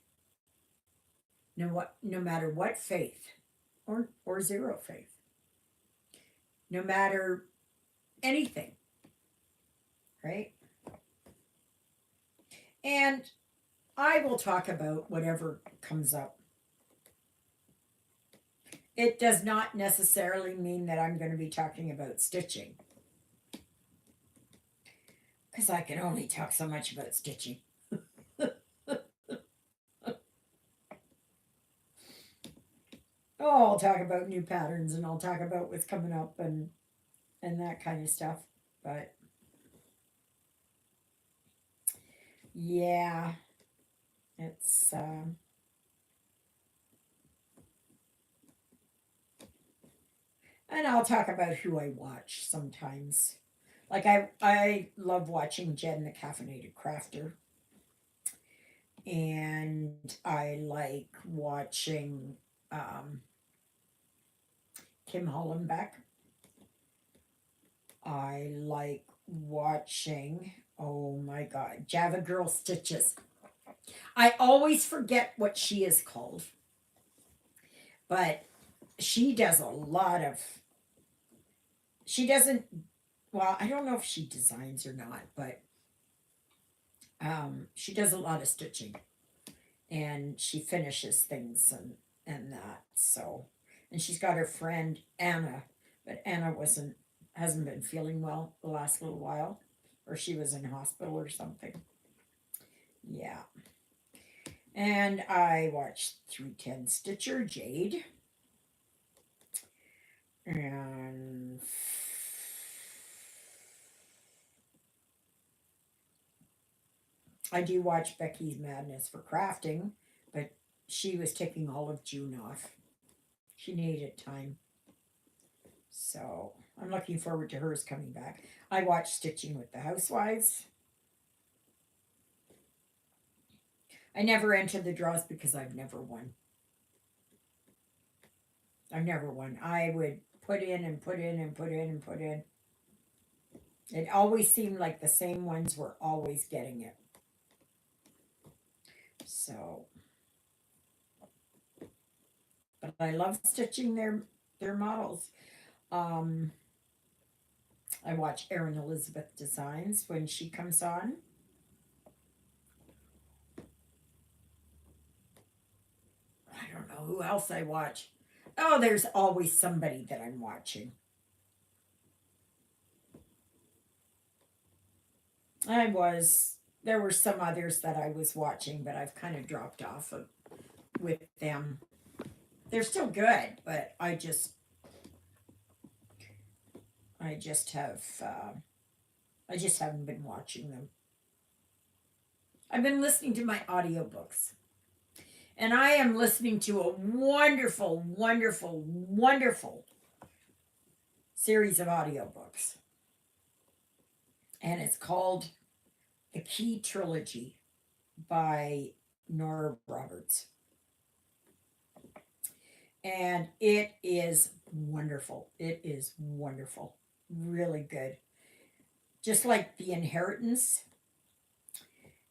no matter what faith, or zero faith, no matter anything, right? And I will talk about whatever comes up. It does not necessarily mean that I'm going to be talking about stitching, because I can only talk so much about stitching. Oh, I'll talk about new patterns and I'll talk about what's coming up and that kind of stuff. But yeah, it's and I'll talk about who I watch sometimes. Like I love watching Jen the Caffeinated Crafter. And I like watching Kim Hollenbeck. I like watching, oh my God, Java Girl Stitches. I always forget what she is called, but she does a lot of, she doesn't, well, I don't know if she designs or not, but she does a lot of stitching and she finishes things and that. So, and she's got her friend Anna, but Anna hasn't been feeling well the last little while, or she was in hospital or something. Yeah. And I watched 310 Stitcher, Jade, and I do watch Becky's Madness for crafting, but she was taking all of June off. She needed time. So I'm looking forward to hers coming back. I watch Stitching with the Housewives. I never enter the draws because I've never won. I've never won. I would put in and put in and put in and put in. It always seemed like the same ones were always getting it. So, but I love stitching their models. Um, I watch Erin Elizabeth Designs when she comes on. I don't know who else I watch. Oh, there's always somebody that I'm watching. There were some others that I was watching, but I've kind of dropped off with them. They're still good, but I just have, I just haven't been watching them. I've been listening to my audiobooks. And I am listening to a wonderful, wonderful, wonderful series of audiobooks. And it's called The Key Trilogy by Nora Roberts. And it is wonderful. It is wonderful. Really good. Just like The Inheritance,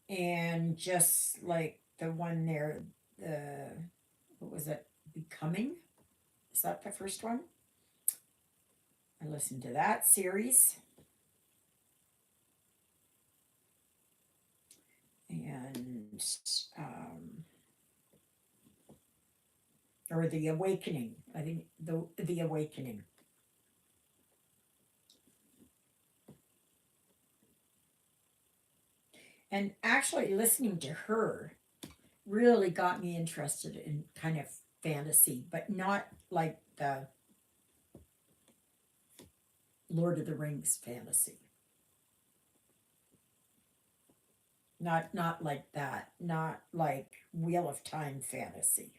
and just like the one there, the, what was it? Becoming? Is that the first one? I listened to that series. And or The Awakening. I think the Awakening. And actually listening to her really got me interested in kind of fantasy, but not like the Lord of the Rings fantasy. Not like that. Not like Wheel of Time fantasy.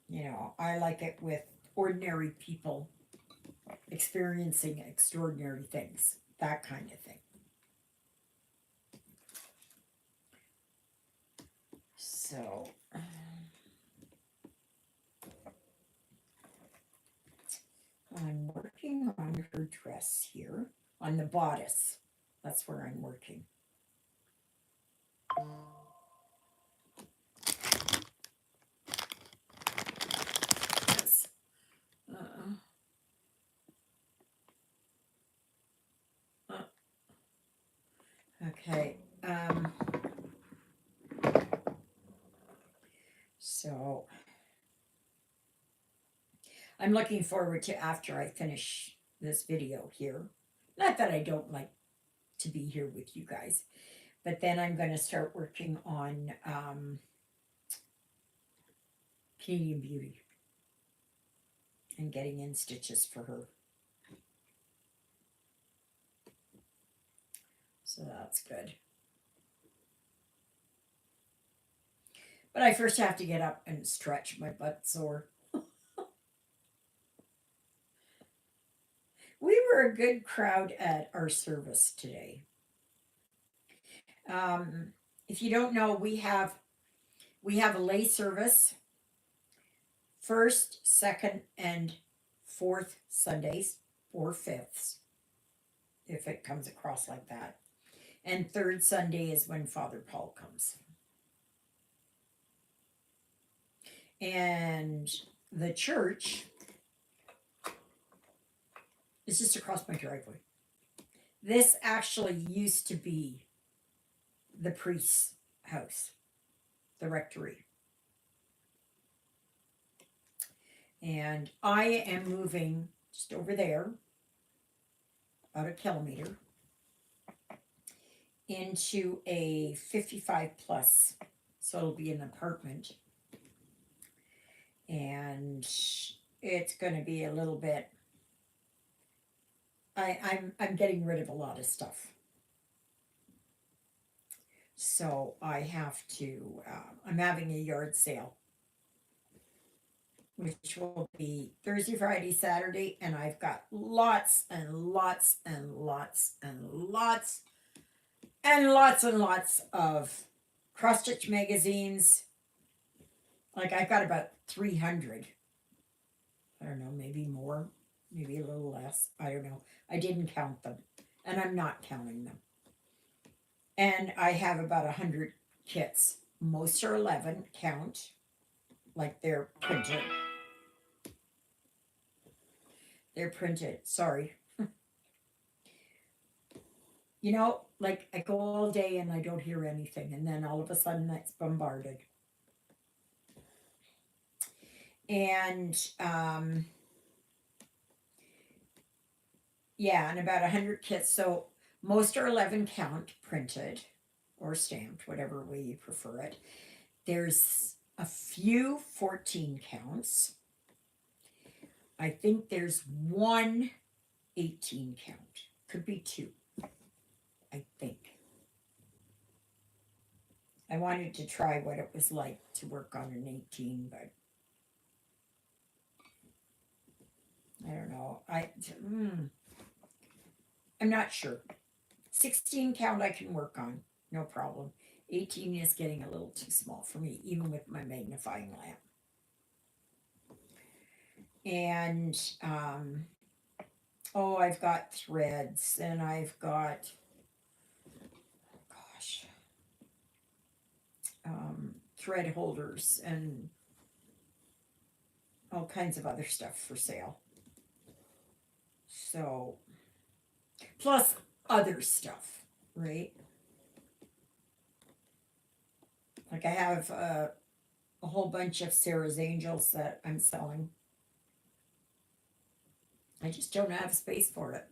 You know, I like it with ordinary people experiencing extraordinary things, that kind of thing. So, I'm working on her dress here, on the bodice. That's where I'm working. Yes. Uh, uh, okay. So I'm looking forward to after I finish this video here. Not that I don't like to be here with you guys, but then I'm going to start working on Canadian Beauty and getting in stitches for her. So that's good. But I first have to get up and stretch. My butt's sore. We were a good crowd at our service today. If you don't know, we have a lay service first, second, and fourth Sundays, 4/5, if it comes across like that. And third Sunday is when Father Paul comes. And the church is just across my driveway. This actually used to be the priest's house, the rectory. And I am moving just over there, about a kilometer, into a 55 plus. So it'll be an apartment. And it's going to be a little bit. I'm getting rid of a lot of stuff. So I have to. I'm having a yard sale, which will be Thursday, Friday, Saturday, and I've got lots and lots and lots and lots and lots and lots of cross stitch magazines. Like I've got about 300. I don't know, maybe more, maybe a little less. I don't know. I didn't count them, and I'm not counting them. And I have about 100 kits. Most are 11 count, like they're printed. They're printed. Sorry. You know, like I go all day and I don't hear anything, and then all of a sudden it's bombarded. And yeah, and about 100 kits. So most are 11 count printed or stamped, whatever way you prefer it. There's a few 14 counts. I think there's one 18 count. Could be two, I think. I wanted to try what it was like to work on an 18, but I don't know. I'm not sure. 16 count I can work on, no problem. 18 is getting a little too small for me, even with my magnifying lamp. And I've got threads, and I've got, gosh, thread holders and all kinds of other stuff for sale. So, plus other stuff, right? Like I have a whole bunch of Sarah's Angels that I'm selling. I just don't have space for it.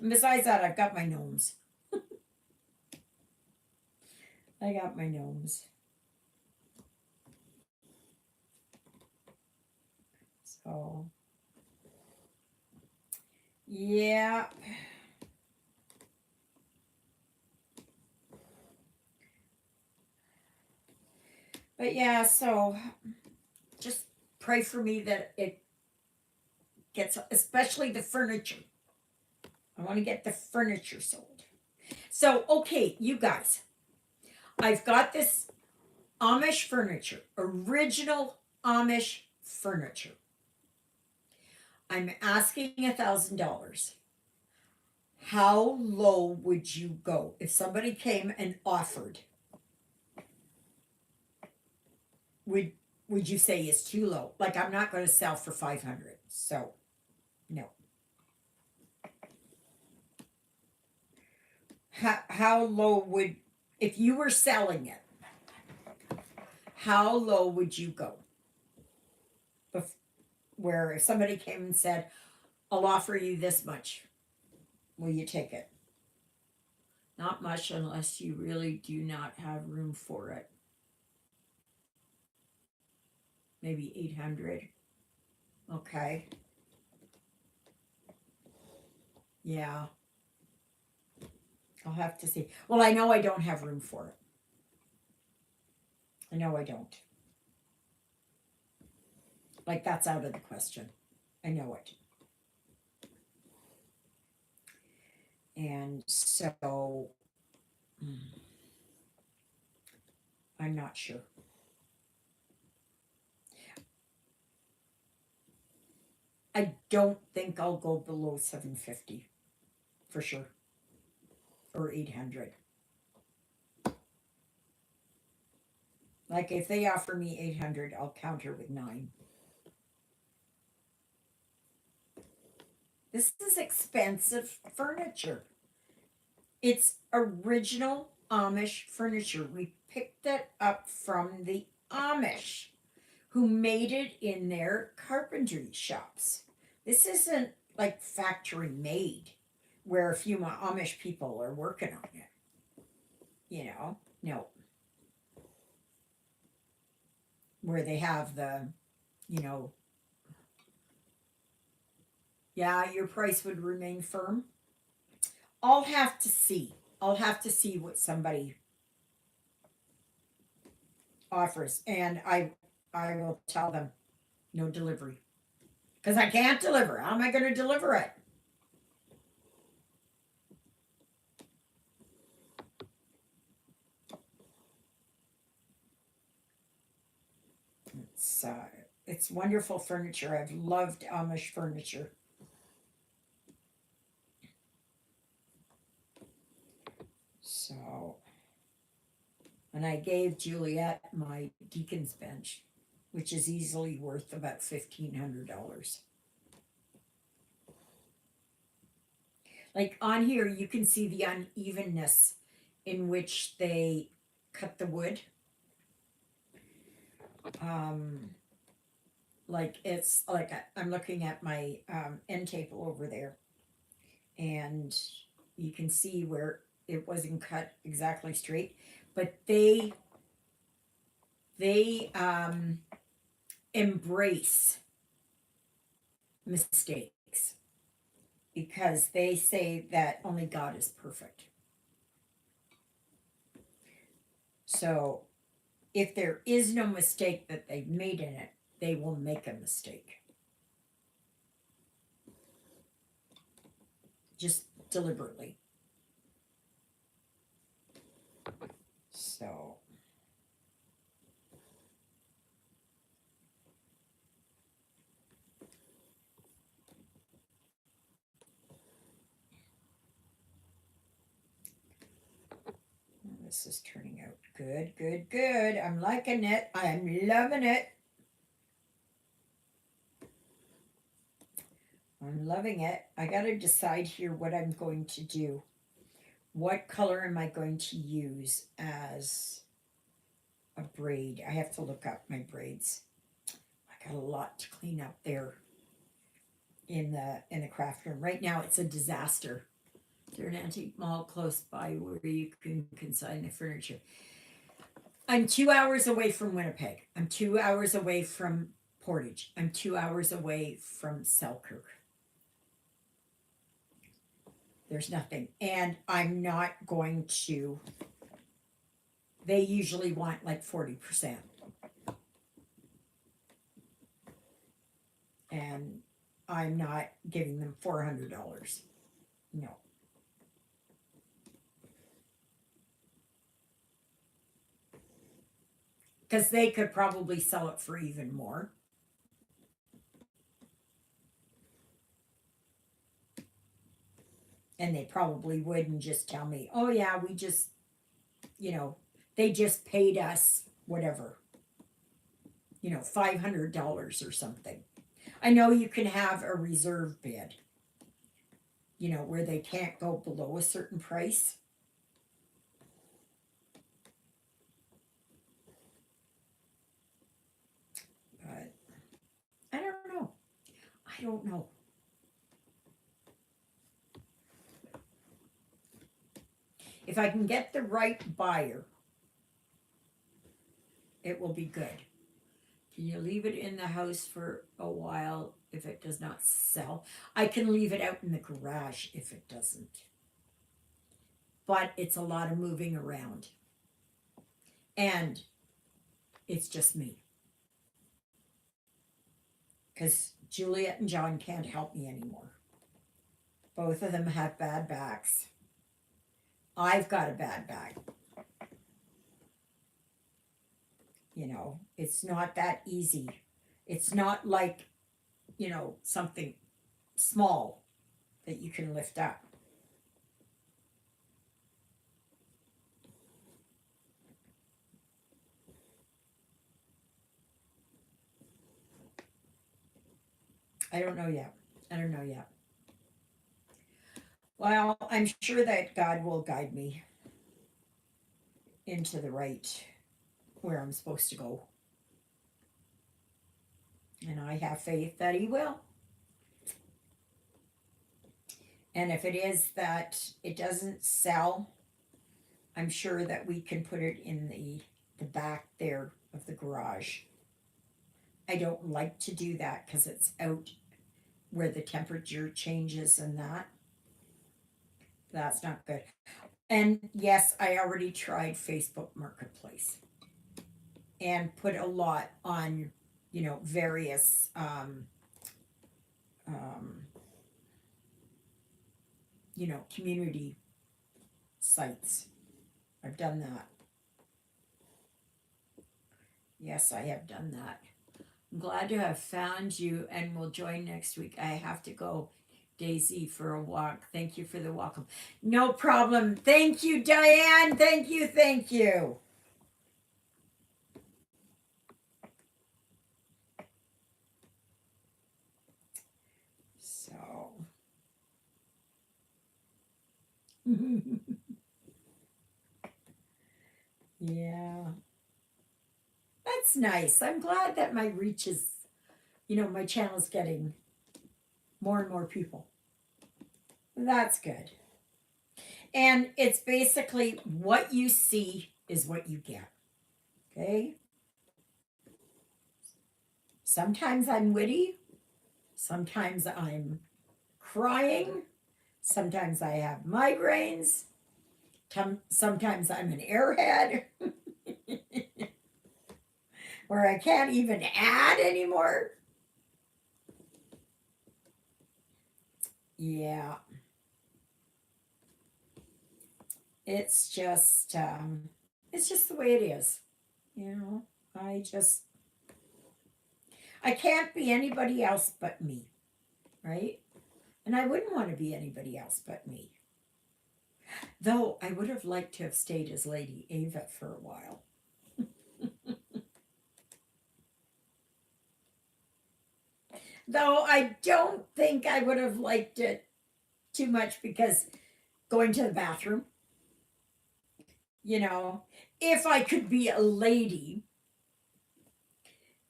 And besides that, I've got my gnomes. I got my gnomes. So, yeah. But yeah, so just pray for me that it gets, especially the furniture. I want to get the furniture sold. So, okay, you guys, I've got this Amish furniture, original Amish furniture. I'm asking $1,000. How low would you go if somebody came and offered? Would you say it's too low? Like I'm not going to sell for 500. So, no. How low would, if you were selling it, how low would you go? Where if somebody came and said, I'll offer you this much, will you take it? Not much unless you really do not have room for it. Maybe 800. Okay. Yeah. I'll have to see. Well, I know I don't have room for it. I know I don't. Like that's out of the question. I know it. And so I'm not sure. I don't think I'll go below 750 for sure, or 800. Like if they offer me 800, I'll counter with 9. This is expensive furniture. It's original Amish furniture. We picked it up from the Amish who made it in their carpentry shops. This isn't like factory made where a few Amish people are working on it. No, where they have the, you know, yeah, your price would remain firm. I'll have to see. I'll have to see what somebody offers, and I will tell them no delivery because I can't deliver. How am I going to deliver it? It's uh, it's wonderful furniture. I've loved Amish furniture. So, and I gave Juliet my deacon's bench, which is easily worth about $1,500. Like on here, you can see the unevenness in which they cut the wood. Um, like it's like I'm looking at my end table over there, and you can see where it wasn't cut exactly straight, but they embrace mistakes because they say that only God is perfect. So if there is no mistake that they've made in it, they will make a mistake. Just deliberately. So this is turning out good, good, good. I'm liking it. I'm loving it. I'm loving it. I got to decide here what I'm going to do. What color am I going to use as a braid? I have to look up my braids. I got a lot to clean up there in the craft room. Right now it's a disaster. There's an antique mall close by where you can consign the furniture. I'm 2 hours away from Winnipeg. I'm 2 hours away from Portage. I'm 2 hours away from Selkirk. There's nothing. And I'm not going to, they usually want like 40%. And I'm not giving them $400. No. Because they could probably sell it for even more. And they probably wouldn't just tell me, oh, yeah, we just, they just paid us whatever, $500 or something. I know you can have a reserve bid, where they can't go below a certain price. But I don't know. I don't know. If I can get the right buyer, it will be good. Can you leave it in the house for a while if it does not sell? I can leave it out in the garage if it doesn't. But it's a lot of moving around. And it's just me. Because Juliet and John can't help me anymore. Both of them have bad backs. I've got a bad back. It's not that easy. It's not like, something small that you can lift up. I don't know yet. I don't know yet. Well, I'm sure that God will guide me into the right where I'm supposed to go. And I have faith that He will. And if it is that it doesn't sell, I'm sure that we can put it in the back there of the garage. I don't like to do that because it's out where the temperature changes and that's not good. And yes, I already tried Facebook Marketplace and put a lot on, various um, community sites. I've done that. Yes, I have done that. I'm glad to have found you and we'll join next week. I have to go, Daisy, for a walk. Thank you for the welcome. No problem. Thank you, Diane. Thank you. Thank you. So. Yeah. That's nice. I'm glad that my reach is, my channel's getting more and more people. That's good. And it's basically what you see is what you get. Okay? Sometimes I'm witty. Sometimes I'm crying. Sometimes I have migraines. Sometimes I'm an airhead where I can't even add anymore. Yeah. It's just the way it is. I can't be anybody else but me, right? And I wouldn't want to be anybody else but me. Though I would have liked to have stayed as Lady Ava for a while. Though I don't think I would have liked it too much because going to the bathroom, if I could be a lady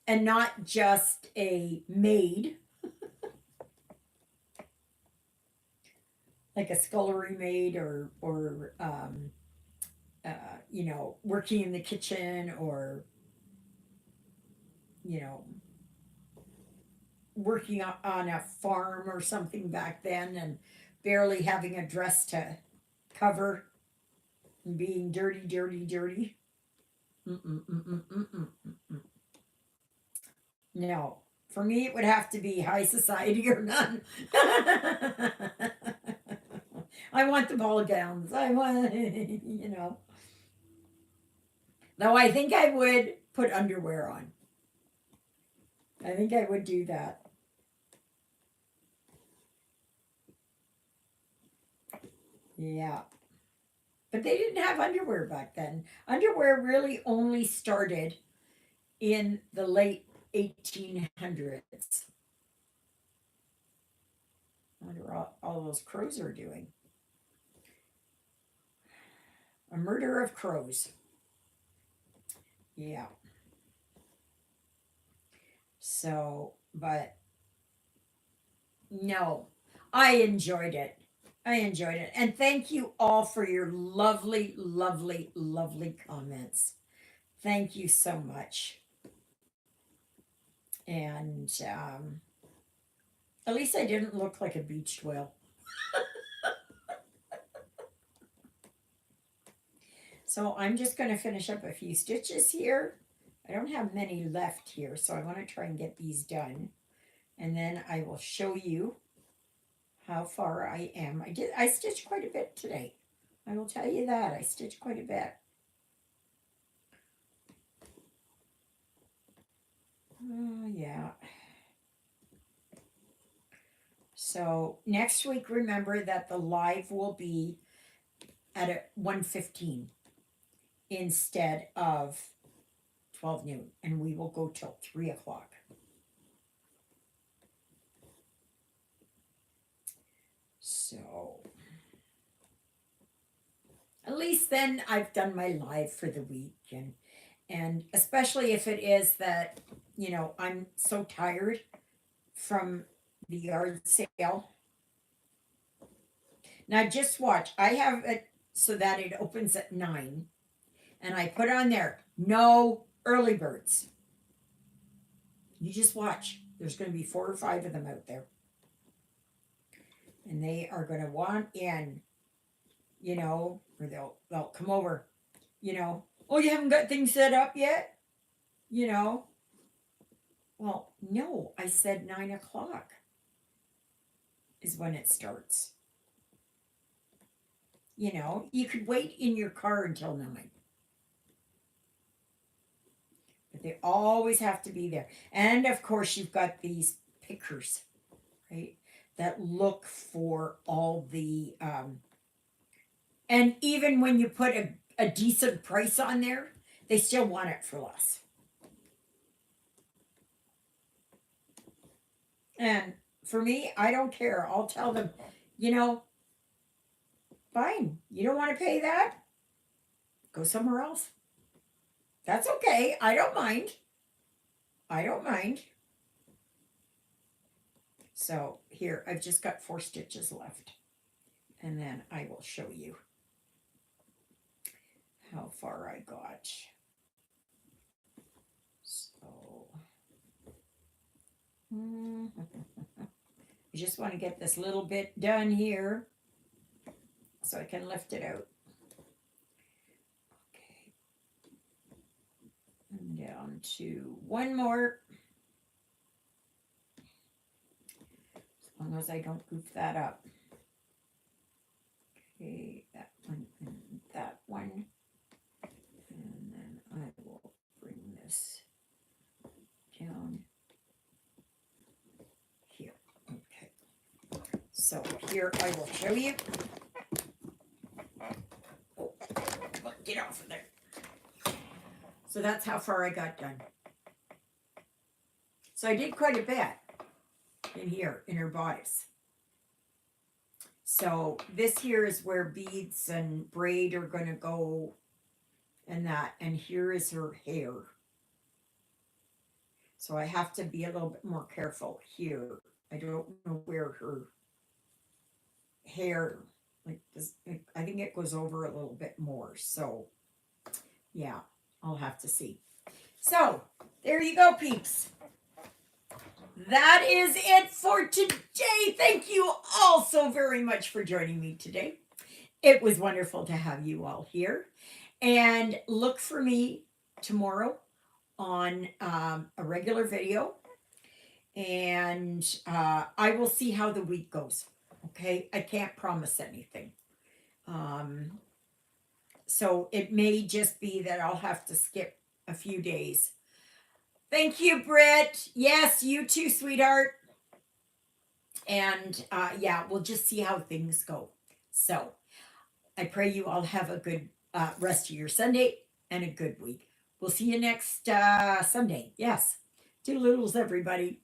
and not just a maid, like a scullery maid or working in the kitchen or, you know, working on a farm or something back then and barely having a dress to cover and being dirty, dirty, dirty. Mm-mm, mm-mm, mm-mm, mm-mm. No, for me it would have to be high society or none. I want the ball gowns. I want, Though I think I would put underwear on. I think I would do that. Yeah. But they didn't have underwear back then. Underwear really only started in the late 1800s. I wonder what all those crows are doing. A murder of crows. Yeah. So, but no, I enjoyed it. I enjoyed it. And thank you all for your lovely, lovely, lovely comments. Thank you so much. And at least I didn't look like a beached whale. So I'm just going to finish up a few stitches here. I don't have many left here, so I want to try and get these done. And then I will show you how far I am. I stitched quite a bit today. I will tell you that. I stitched quite a bit. Yeah. So next week, remember that the live will be at 1:15 instead of 12 noon, and we will go till 3 o'clock. So at least then I've done my live for the week, and especially if it is that I'm so tired from the yard sale. Now just watch. I have it so that it opens at 9, and I put on there no early birds. You just watch. There's going to be 4 or 5 of them out there, and they are going to want in, or they'll come over, Oh, you haven't got things set up yet, you know. Well, no, I said 9 o'clock is when it starts. You could wait in your car until 9, but they always have to be there. And of course, you've got these pickers, right, that look for all the and even when you put a decent price on there, they still want it for less. And for me, I don't care. I'll tell them, you know, fine, you don't want to pay that? Go somewhere else. That's okay. I don't mind. I don't mind. So here, I've just got 4 stitches left. And then I will show you how far I got. So, I just want to get this little bit done here so I can lift it out. Okay. And down to 1 more. As long as I don't goof that up. Okay, that one and that one. And then I will bring this down here. Okay. So here I will show you. Oh, get off of there. So that's how far I got done. So I did quite a bit in here, in her bodice. So this here is where beads and braid are going to go and that. And here is her hair. So I have to be a little bit more careful here. I don't know where her hair, like this, I think it goes over a little bit more. So yeah, I'll have to see. So there you go, peeps. That is it for today. Thank you all so very much for joining me today. It was wonderful to have you all here. And look for me tomorrow on a regular video. And I will see how the week goes. Okay, I can't promise anything. So it may just be that I'll have to skip a few days. Thank you, Britt. Yes, you too, sweetheart. And yeah, we'll just see how things go. So I pray you all have a good rest of your Sunday and a good week. We'll see you next Sunday. Yes. Toodaloodles, everybody.